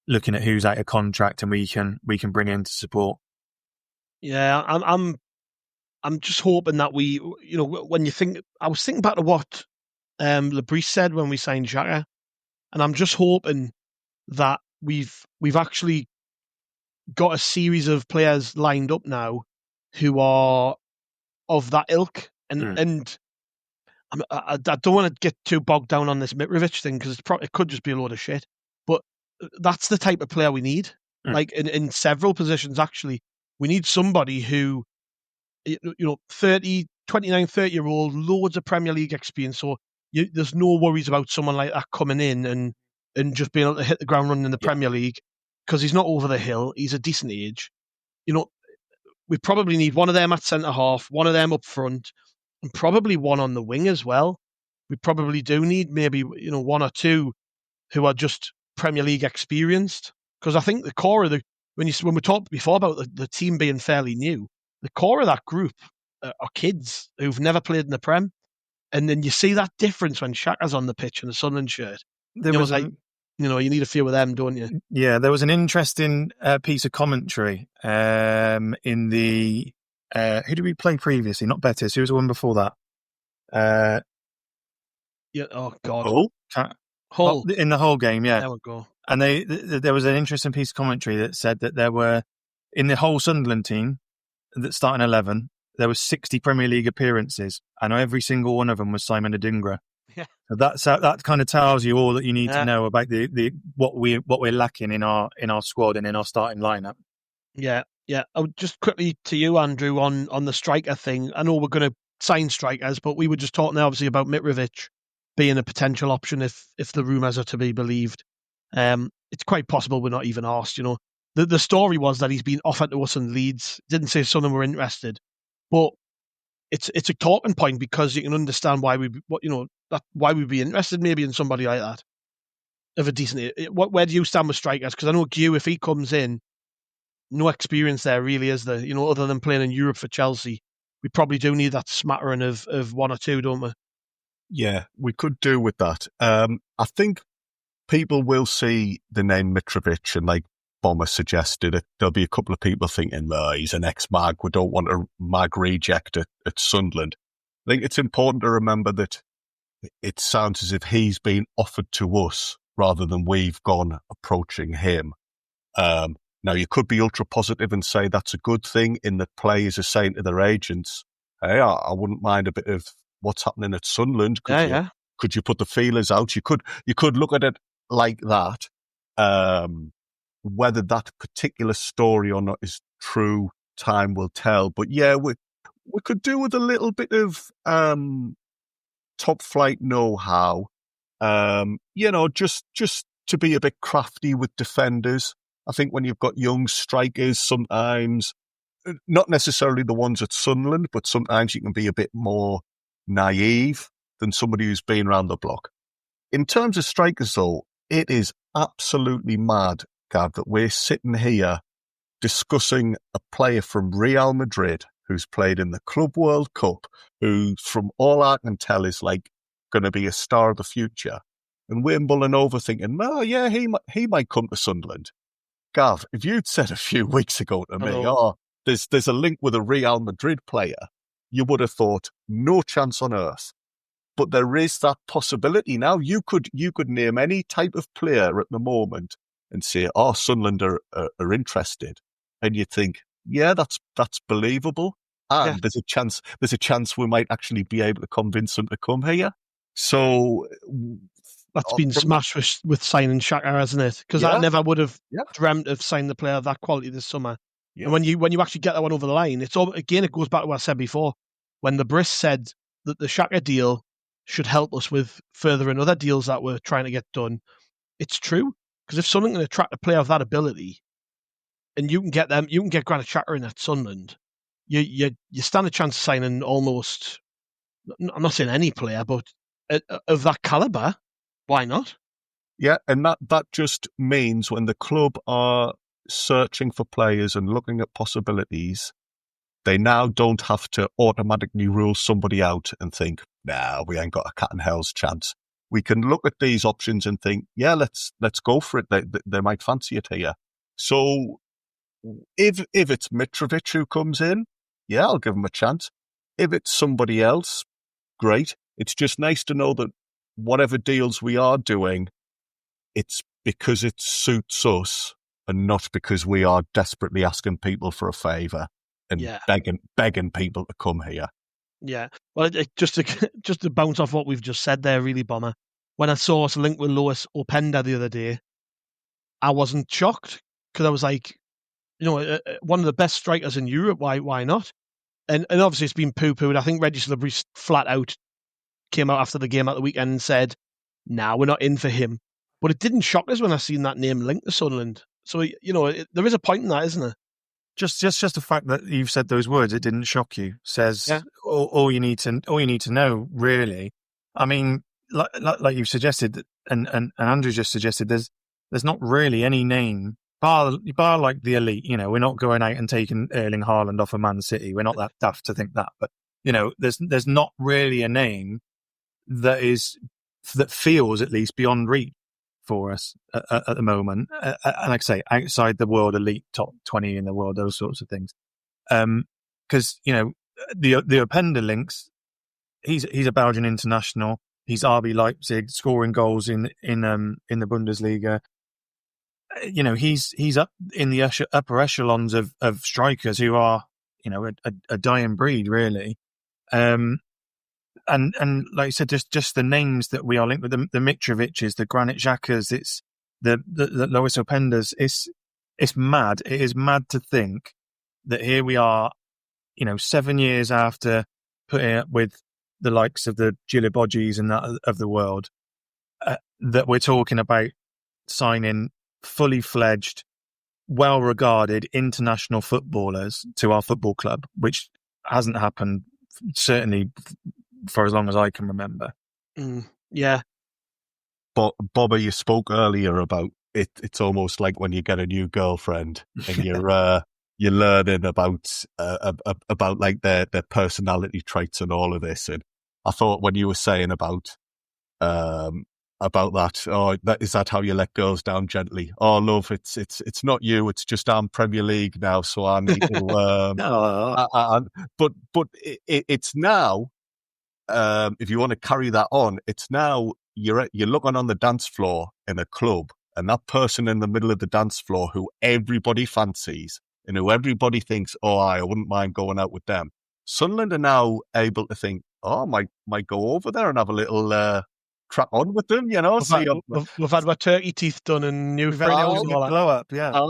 looking at who's out of contract and we can bring in to support. Yeah, I'm just hoping that we, when you think, I was thinking back to what Le Bris said when we signed Xhaka, and I'm just hoping that we've actually got a series of players lined up now who are of that ilk, and I don't want to get too bogged down on this Mitrovic thing because it could just be a load of shit, but that's the type of player we need. Like in several positions, actually, we need somebody who, 29, 30-year-old, loads of Premier League experience. So there's no worries about someone like that coming in and just being able to hit the ground running in the Premier League because he's not over the hill. He's a decent age. We probably need one of them at centre half, one of them up front, and probably one on the wing as well. We probably do need maybe one or two who are just Premier League experienced, because I think the core of when we talked before about the team being fairly new, the core of that group are kids who've never played in the Prem, and then you see that difference when Xhaka's on the pitch in a Sunderland shirt. You need a few of them, don't you? Yeah, there was an interesting piece of commentary in the who did we play previously? Not Betis. Who was the one before that? Yeah. Oh God. Hull in the whole game. Yeah. There we go. And there was an interesting piece of commentary that said that there were, in the whole Sunderland team that started in 11, there was 60 Premier League appearances, and every single one of them was Simon Adingra. Yeah. So that kind of tells you all that you need to know about the what we're lacking in our squad and in our starting lineup. Yeah. Just quickly to you, Andrew, on the striker thing. I know we're going to sign strikers, but we were just talking obviously about Mitrovic being a potential option if the rumours are to be believed. It's quite possible we're not even asked. The story was that he's been offered to us in Leeds. Didn't say Sunderland were interested, but it's a talking point because you can understand why we'd be interested maybe in somebody like that of a decent. Where do you stand with strikers? Because I know Guiu, if he comes in, no experience there really, is there? Other than playing in Europe for Chelsea, we probably do need that smattering of one or two, don't we? Yeah, we could do with that. I think people will see the name Mitrovic, and like Bomber suggested, there'll be a couple of people thinking, he's an ex-Mag, we don't want a Mag reject at Sunderland. I think it's important to remember that it sounds as if he's been offered to us rather than we've gone approaching him. Now, you could be ultra positive and say that's a good thing in that players are saying to their agents, hey, I wouldn't mind a bit of what's happening at Sunderland. Could you put the feelers out? You could look at it like that. Whether that particular story or not is true, time will tell. But yeah, we could do with a little bit of top flight know-how. Just to be a bit crafty with defenders. I think when you've got young strikers, sometimes, not necessarily the ones at Sunderland, but sometimes you can be a bit more naive than somebody who's been around the block. In terms of strikers, though, it is absolutely mad, Gav, that we're sitting here discussing a player from Real Madrid who's played in the Club World Cup, who, from all I can tell, is like going to be a star of the future. And we're mulling over thinking, he might come to Sunderland. Gav, if you'd said a few weeks ago to me, there's a link with a Real Madrid player, you would have thought no chance on earth. But there is that possibility now. You could name any type of player at the moment and say, "Oh, Sunderland are interested," and you think, "Yeah, that's believable." And there's a chance we might actually be able to convince them to come here. So that's been smashed with signing Xhaka, hasn't it? Because I never would have dreamt of signing the player of that quality this summer. Yeah. And when you actually get that one over the line, it goes back to what I said before. When Le Bris said that the Xhaka deal should help us with furthering other deals that we're trying to get done, it's true. Because if Sunderland can attract a player of that ability, and you can get Granit Xhaka in at Sunderland, you stand a chance of signing almost, I'm not saying any player, but of that calibre. Why not? Yeah, and that just means when the club are searching for players and looking at possibilities, they now don't have to automatically rule somebody out and think, nah, we ain't got a cat and hell's chance. We can look at these options and think, yeah, let's go for it. They might fancy it here. So if it's Mitrovic who comes in, yeah, I'll give him a chance. If it's somebody else, great. It's just nice to know that whatever deals we are doing, it's because it suits us and not because we are desperately asking people for a favour and begging people to come here. Yeah. Well, just to bounce off what we've just said there, really, Bomber, when I saw us linked with Lois Openda the other day, I wasn't shocked because I was like, one of the best strikers in Europe, why not? And obviously it's been poo-pooed. I think Régis Le Bris flat out came out after the game at the weekend and said, nah, we're not in for him. But it didn't shock us when I seen that name linked to Sunderland. So, there is a point in that, isn't there? Just the fact that you've said those words, it didn't shock you, says all you need to know, really. I mean, like you've suggested, and Andrew just suggested, there's not really any name, bar like the elite. We're not going out and taking Erling Haaland off of Man City. We're not that daft to think that. But, there's not really a name that feels at least beyond reach for us at the moment. And like I say, outside the world elite, top 20 in the world, those sorts of things. Because, the Openda links, he's a Belgian international. He's RB Leipzig, scoring goals in the Bundesliga. He's up in the upper echelons of strikers who are, a dying breed, really. And like I said, just the names that we are linked with, the Mitrovics, the Granit Xhakas, it's the Lois Opendas. It's mad. It is mad to think that here we are, 7 years after putting up with the likes of the Gilibogis and that of the world, that we're talking about signing fully fledged, well-regarded international footballers to our football club, which hasn't happened certainly for as long as I can remember. Yeah. But Bobby, you spoke earlier about it. It's almost like when you get a new girlfriend and you're learning about like their personality traits and all of this. And I thought when you were saying about that, is that how you let girls down gently? Oh, love, it's not you. It's just I'm Premier League now, so I need to. But it's now. If you want to carry that on, it's now you're looking on the dance floor in a club, and that person in the middle of the dance floor who everybody fancies and who everybody thinks, oh, I wouldn't mind going out with them. Sunderland are now able to think, oh, might go over there and have a little crack on with them, We've had our turkey teeth done and new frills and all that. Blow up, yeah. I'll,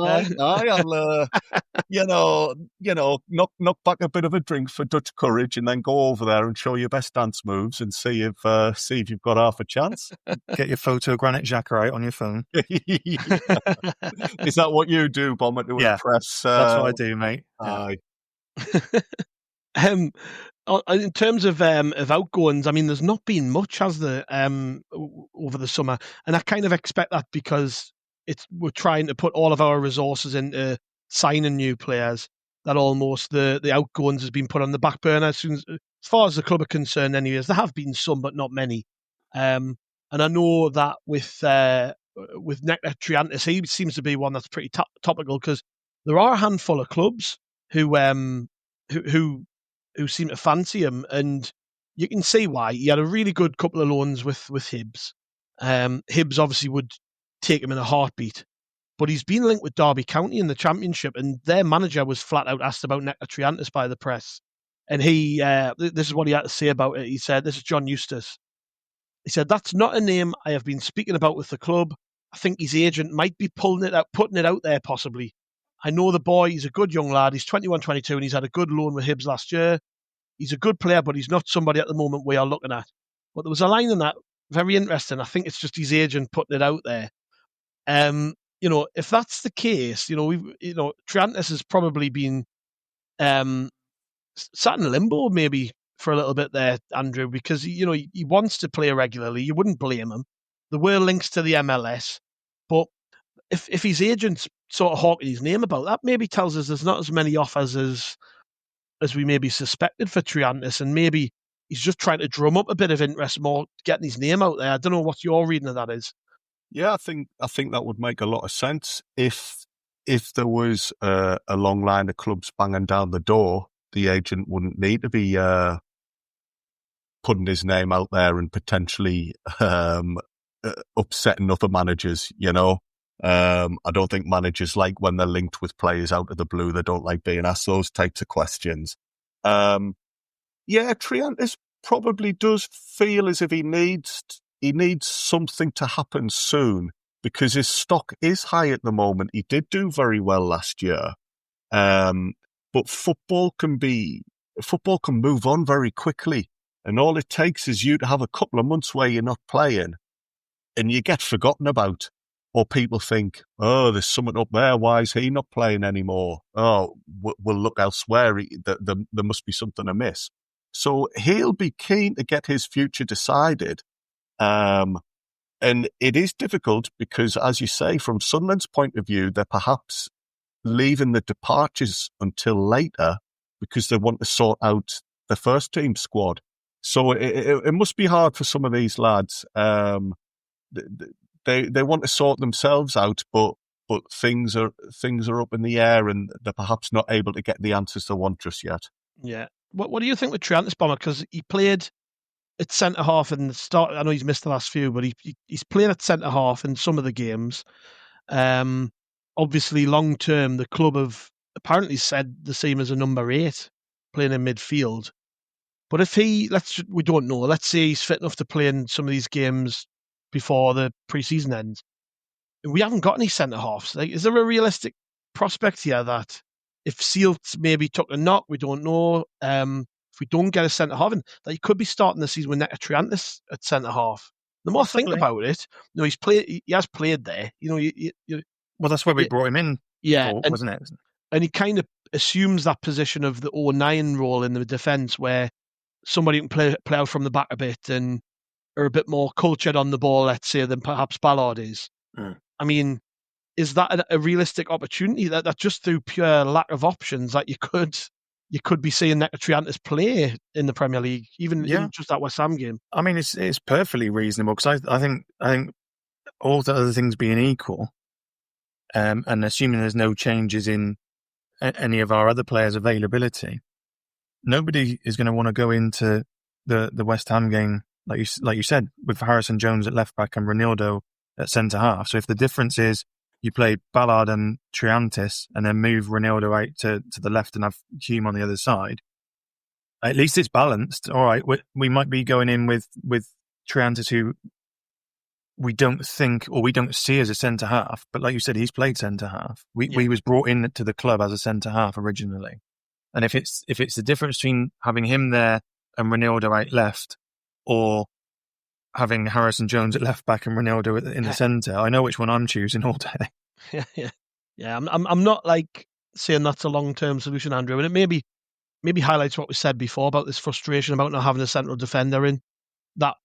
knock back a bit of a drink for Dutch courage and then go over there and show your best dance moves and see if you've got half a chance. Get your photo Granit Xhaka out on your phone. Is that what you do, Bomber, to impress? That's what I do, mate. Aye. In terms of outgoings, I mean, there's not been much, has there, over the summer, and I kind of expect that because we're trying to put all of our resources into signing new players. That almost the outgoings has been put on the back burner as far as the club are concerned. Anyways, there have been some, but not many. And I know that with Nektar Triantis, he seems to be one that's pretty topical because there are a handful of clubs who seem to fancy him, and you can see why. He had a really good couple of loans with Hibs. Hibs obviously would take him in a heartbeat, but he's been linked with Derby County in the Championship, and their manager was flat out asked about Nectar Triantis by the press, and he this is what he had to say about it. He said, "This is John Eustace." He said, "That's not a name I have been speaking about with the club. I think his agent might be putting it out there possibly. I know the boy, he's a good young lad. He's 21, 22, and he's had a good loan with Hibs last year. He's a good player, but he's not somebody at the moment we are looking at." But there was a line in that, very interesting. I think it's just his agent putting it out there. If that's the case, Triantis has probably been sat in limbo maybe for a little bit there, Andrew, because he wants to play regularly. You wouldn't blame him. There were links to the MLS, but if his agent's sort of hawking his name about that, maybe tells us there's not as many offers as we maybe suspected for Triantis, and maybe he's just trying to drum up a bit of interest, more getting his name out there. I don't know what your reading of that is. Yeah, I think that would make a lot of sense if there was a long line of clubs banging down the door. The agent wouldn't need to be putting his name out there and potentially upsetting other managers. I don't think managers like when they're linked with players out of the blue. They don't like being asked those types of questions. Triantis probably does feel as if he needs something to happen soon, because his stock is high at the moment. He did do very well last year. But football can move on very quickly. And all it takes is you to have a couple of months where you're not playing and you get forgotten about. Or people think, oh, there's someone up there. Why is he not playing anymore? Oh, we'll look elsewhere. There must be something amiss. So he'll be keen to get his future decided. And it is difficult because, as you say, from Sunderland's point of view, they're perhaps leaving the departures until later because they want to sort out the first team squad. So it must be hard for some of these lads. They want to sort themselves out, but things are up in the air, and they're perhaps not able to get the answers they want just yet. Yeah. What do you think with Triantis, Bomber? Because he played at centre half in the start. I know he's missed the last few, but he's played at centre half in some of the games. Obviously, long term, the club have apparently said the same as a number 8 playing in midfield. But if we don't know. Let's say he's fit enough to play in some of these games before the pre-season ends. We haven't got any centre halves. Like, is there a realistic prospect here that if Seals maybe took a knock, we don't know. If we don't get a centre half, that he could be starting the season with Nectar Triantis at centre half. The more I think about it, he has played there. Well, that's where we brought him in. Yeah, wasn't it? And he kind of assumes that position of the 09 role in the defence, where somebody can play out from the back a bit and are a bit more cultured on the ball, let's say, than perhaps Ballard is. Mm. I mean, is that a realistic opportunity that just through pure lack of options that you could be seeing Nectar Triantis play in the Premier League, even just that West Ham game? I mean, it's perfectly reasonable, because I think all the other things being equal, and assuming there's no changes in any of our other players' availability, nobody is going to want to go into the West Ham game, like you said, with Harrison Jones at left back and Ronaldo at centre half. So if the difference is you play Ballard and Triantis and then move Ronaldo out to the left and have Hume on the other side, at least it's balanced. All right, we might be going in with Triantis, who we don't think or we don't see as a centre half, but like you said, he's played centre half. We was brought in to the club as a centre half originally, and if it's the difference between having him there and Ronaldo out left, or having Harrison Jones at left back and Ronaldo in the centre, I know which one I'm choosing all day. Yeah. I'm not like saying that's a long-term solution, Andrew, and it maybe highlights what we said before about this frustration about not having a central defender in. That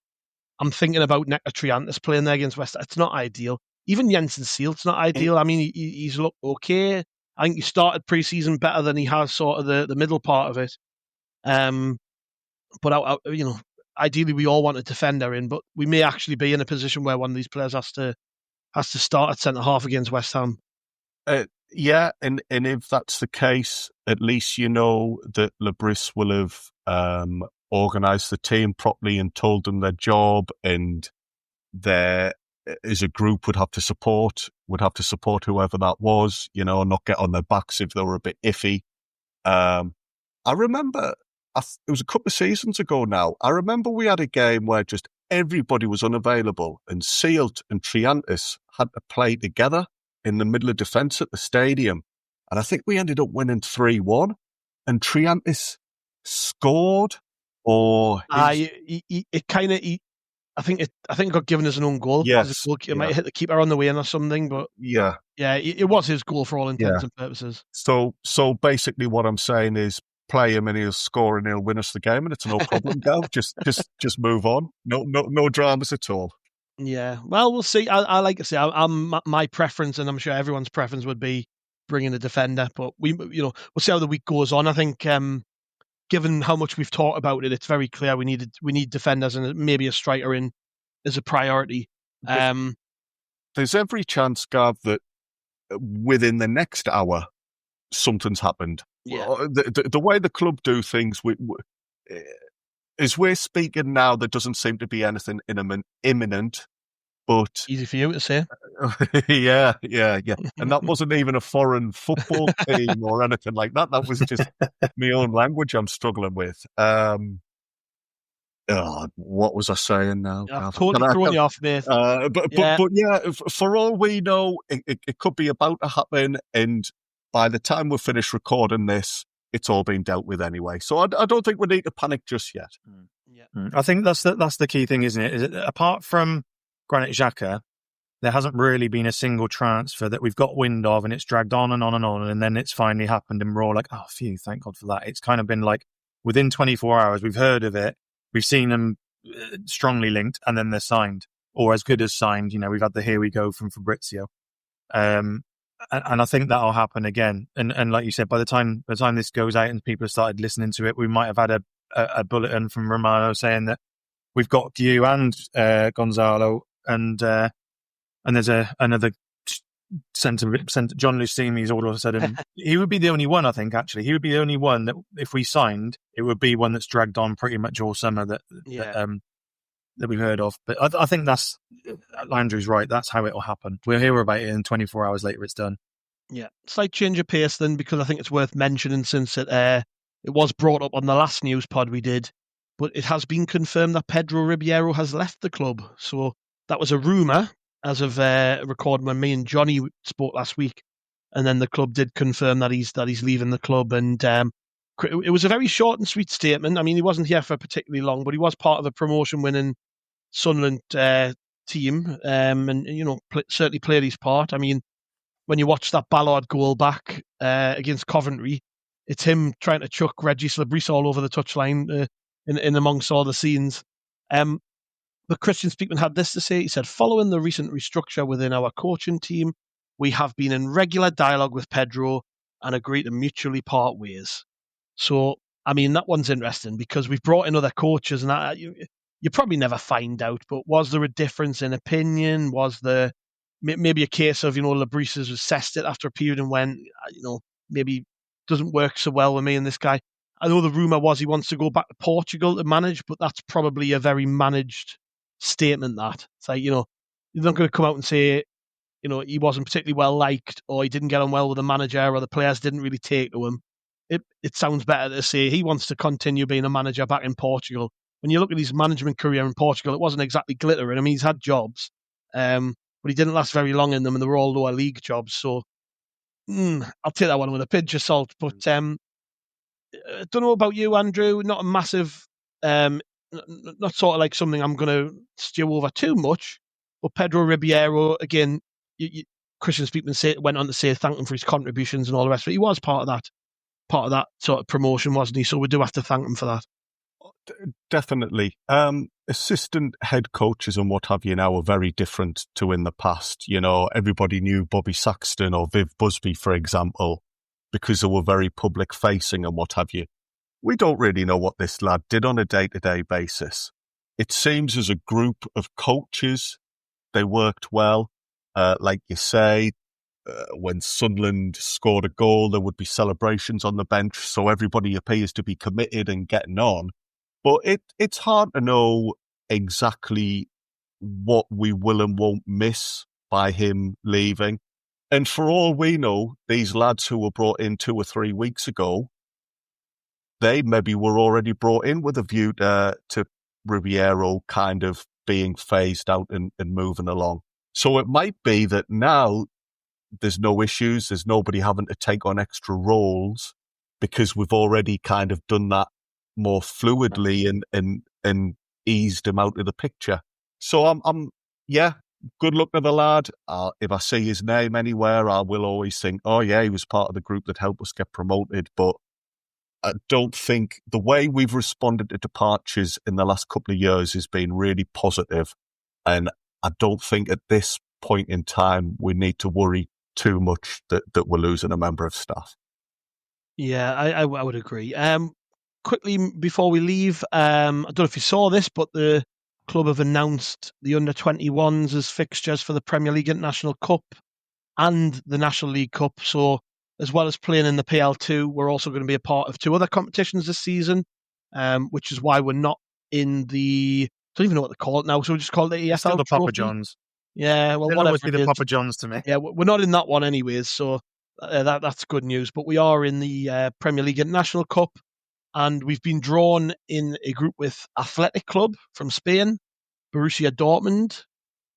I'm thinking about Nectar Triantis playing there against West Ham. It's not ideal. Even Jensen Sealt's not ideal. I mean, he's looked okay. I think he started pre-season better than he has sort of the middle part of it. But ideally, we all want a defender in, but we may actually be in a position where one of these players has to start at centre half against West Ham. Yeah, and if that's the case, at least you know that Le Bris will have organised the team properly and told them their job, and their as a group would have to support whoever that was, not get on their backs if they were a bit iffy. I remember it was a couple of seasons ago now. I remember we had a game where just everybody was unavailable, and Sealt and Triantis had to play together in the middle of defence at the stadium. And I think we ended up winning 3-1, and Triantis scored, or I think it got given as an own goal. Yes. It might have hit the keeper on the way in or something, but yeah, it was his goal for all intents and purposes. So basically what I'm saying is play him and he'll score and he'll win us the game, and it's no problem, Gav. Just move on. No dramas at all. Yeah, well, we'll see. I like to say, my preference, and I'm sure everyone's preference would be bringing a defender, but we'll see how the week goes on. I think, given how much we've talked about it, it's very clear we need defenders and maybe a striker in as a priority. There's every chance, Gav, that within the next hour something's happened. Yeah. The way the club do things, as we're speaking now, there doesn't seem to be anything imminent. But easy for you to say. Yeah. And that wasn't even a foreign football team or anything like that. That was just my own language I'm struggling with. What was I saying now? I've totally thrown you off, mate. But for all we know, it could be about to happen, and by the time we're finished recording this, it's all been dealt with anyway. So I don't think we need to panic just yet. I think that's the key thing, isn't it? Is it apart from Granit Xhaka, there hasn't really been a single transfer that we've got wind of, and it's dragged on and on and on, and then it's finally happened, and we're all like, oh, phew, thank God for that. It's kind of been like within 24 hours, we've heard of it, we've seen them strongly linked, and then they're signed, or as good as signed. We've had the here we go from Fabrizio. And I think that'll happen again. And like you said, by the time this goes out and people have started listening to it, we might have had a bulletin from Romano saying that we've got Guiu and Gonzalo, and there's another centre, John Lucimi's all of a sudden. He would be the only one, I think, actually. He would be the only one that if we signed, it would be one that's dragged on pretty much all summer that we've heard of. But I think that's, Andrew's right, that's how it'll happen. We'll hear about it, and 24 hours later it's done. Yeah, slight change of pace then, because I think it's worth mentioning, since it was brought up on the last news pod we did, but it has been confirmed that Pedro Ribeiro has left the club. So that was a rumour as of recording when me and Johnny spoke last week, and then the club did confirm that he's leaving the club. And it was a very short and sweet statement. I mean, he wasn't here for particularly long, but he was part of a promotion-winning Sunderland team, and certainly played his part. I mean, when you watch that Ballard goal back against Coventry, it's him trying to chuck Régis Le Bris all over the touchline in amongst all the scenes. But Christian Speakman had this to say. He said, following the recent restructure within our coaching team, we have been in regular dialogue with Pedro and agreed to mutually part ways. So, I mean, that one's interesting, because we've brought in other coaches, and you probably never find out, but was there a difference in opinion? Was there maybe a case of, Le Bris has assessed it after a period and went, maybe doesn't work so well with me and this guy. I know the rumour was he wants to go back to Portugal to manage, but that's probably a very managed statement. That it's like, you're not going to come out and say, he wasn't particularly well liked, or he didn't get on well with the manager, or the players didn't really take to him. It sounds better to say he wants to continue being a manager back in Portugal. When you look at his management career in Portugal, it wasn't exactly glittering. I mean, he's had jobs, but he didn't last very long in them, and they were all lower league jobs. So I'll take that one with a pinch of salt. But I don't know about you, Andrew. Not a massive, not sort of like something I'm going to stew over too much. But Pedro Ribeiro, again, Christian Speakman went on to say thank him for his contributions and all the rest. But he was part of that sort of promotion, wasn't he? So we do have to thank him for that. Definitely. Assistant head coaches and what have you now are very different to in the past. Everybody knew Bobby Saxton or Viv Busby, for example, because they were very public facing and what have you. We don't really know what this lad did on a day-to-day basis. It seems as a group of coaches, they worked well. Like you say, when Sunderland scored a goal, there would be celebrations on the bench. So everybody appears to be committed and getting on. But it's hard to know exactly what we will and won't miss by him leaving. And for all we know, these lads who were brought in 2 or 3 weeks ago, they maybe were already brought in with a view to Ribeiro kind of being phased out and moving along. So it might be that now there's no issues, there's nobody having to take on extra roles because we've already kind of done that more fluidly and eased him out of the picture. So I'm good luck to the lad. If I see his name anywhere, I will always think, oh yeah, he was part of the group that helped us get promoted. But I don't think the way we've responded to departures in the last couple of years has been really positive. And I don't think at this point in time we need to worry too much that we're losing a member of staff. Yeah, I would agree. Quickly before we leave, I don't know if you saw this, but the club have announced the under-21s as fixtures for the Premier League International Cup and the National League Cup. So as well as playing in the PL2, we're also going to be a part of 2 other competitions this season, which is why we're not in the... I don't even know what they call it now, so we just call it the ESL Still the Trophy. Papa John's. Yeah, well, They'll whatever always be it the is. Papa John's to me. Yeah, we're not in that one anyways, so that's good news. But we are in the Premier League International Cup, and we've been drawn in a group with Athletic Club from Spain, Borussia Dortmund,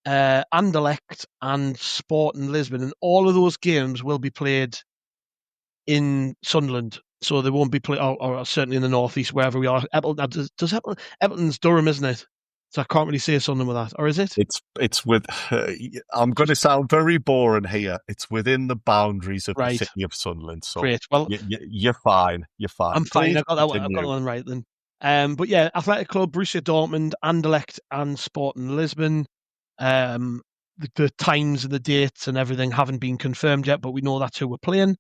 Anderlecht, and Sporting Lisbon. And all of those games will be played in Sunderland. So they won't be played, or certainly in the northeast, wherever we are. Everton's Durham, isn't it? So I can't really say something with that, or is it? It's with. I'm going to sound very boring here. It's within the boundaries of the city of Sunderland. So great. Well, you're fine. You're fine. I'm fine. I've got that one. I've got that one right then. But yeah, Athletic Club, Borussia Dortmund, Anderlecht, and Sporting Lisbon. The times and the dates and everything haven't been confirmed yet, but we know that's who we're playing.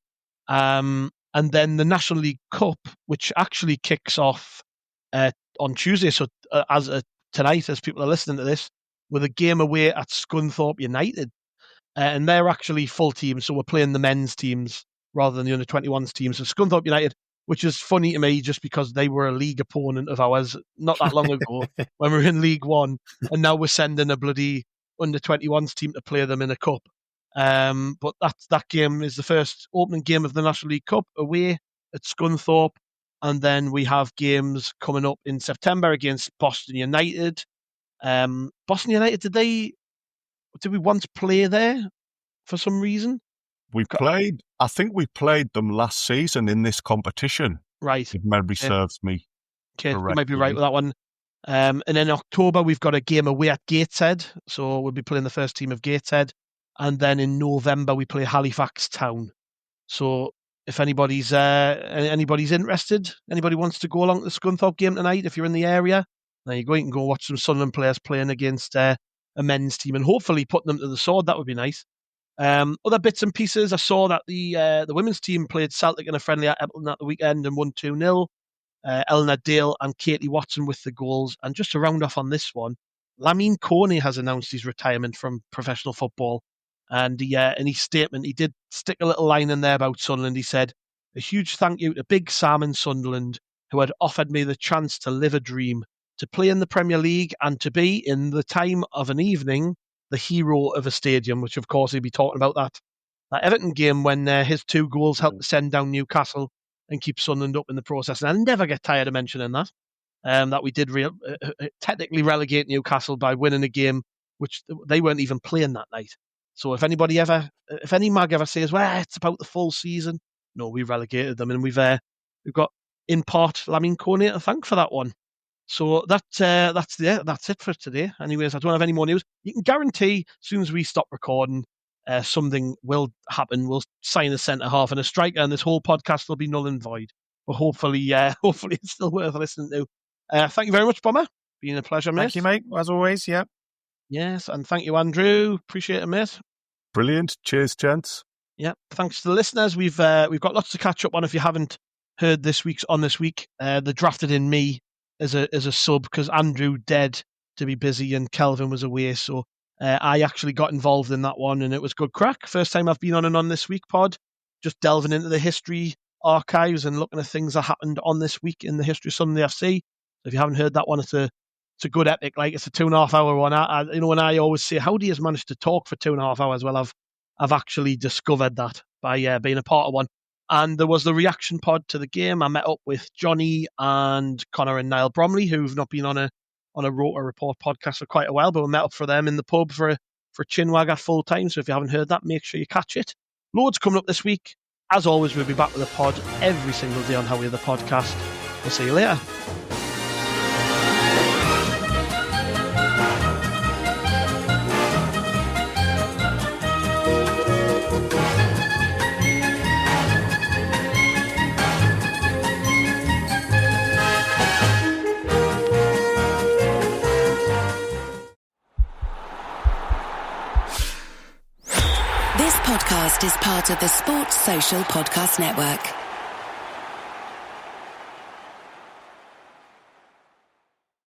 And then the National League Cup, which actually kicks off on Tuesday. So tonight, as people are listening to this, with a game away at Scunthorpe United. And they're actually full teams, so we're playing the men's teams rather than the under-21s teams. So Scunthorpe United, which is funny to me just because they were a league opponent of ours not that long ago when we were in League One, and now we're sending a bloody under-21s team to play them in a cup. But that game is the first opening game of the National League Cup away at Scunthorpe. And then we have games coming up in September against Boston United. Boston United, did we once play there for some reason? I think we played them last season in this competition. Right. If memory serves me. Okay, you might be right with that one. And then in October, we've got a game away at Gateshead. So we'll be playing the first team of Gateshead. And then in November, we play Halifax Town. So if anybody's interested, anybody wants to go along to the Scunthorpe game tonight, if you're in the area, there you go. You can go watch some Sunderland players playing against a men's team and hopefully putting them to the sword. That would be nice. Other bits and pieces, I saw that the women's team played Celtic in a friendly at Epplton at the weekend and won 2-0. Eleanor Dale and Katie Watson with the goals. And just to round off on this one, Lamine Coney has announced his retirement from professional football. And in his statement, he did stick a little line in there about Sunderland. He said, "A huge thank you to Big Sam in Sunderland, who had offered me the chance to live a dream, to play in the Premier League and to be, in the time of an evening, the hero of a stadium," which, of course, he'd be talking about that Everton game when his 2 goals helped to send down Newcastle and keep Sunderland up in the process. And I'll never get tired of mentioning that we did technically relegate Newcastle by winning a game which they weren't even playing that night. So if any mag ever says, well, it's about the full season, no, we relegated them, and we've got in part Lamine Coney to thank for that one. So that's it for today. Anyways, I don't have any more news. You can guarantee as soon as we stop recording, something will happen. We'll sign a centre half and a striker, and this whole podcast will be null and void. But hopefully it's still worth listening to. Thank you very much, Bomber. Been a pleasure, mate. Thank you, mate. As always, yeah. Yes, and thank you, Andrew. Appreciate it, mate. Brilliant. Cheers, gents. Yeah, thanks to the listeners. We've got lots to catch up on. If you haven't heard this week, the Drafted in Me as a sub because Andrew dead to be busy and Kelvin was away. So I actually got involved in that one, and it was good crack. First time I've been on an On This Week pod, just delving into the history archives and looking at things that happened on this week in the history of Sunderland AFC. So if you haven't heard that one, it's a good epic. Like, it's a 2.5 hour one. When I always say, how do you manage to talk for 2.5 hours? Well, I've actually discovered that by being a part of one. And there was the reaction pod to the game. I met up with Johnny and Connor and Niall Bromley, who've not been on a Rotor Report podcast for quite a while, but we met up for them in the pub for Chinwag at full time. So if you haven't heard that, make sure you catch it. Loads coming up this week. As always, we'll be back with a pod every single day on How We Are the Podcast. We'll see you later. This podcast is part of the Sports Social Podcast Network.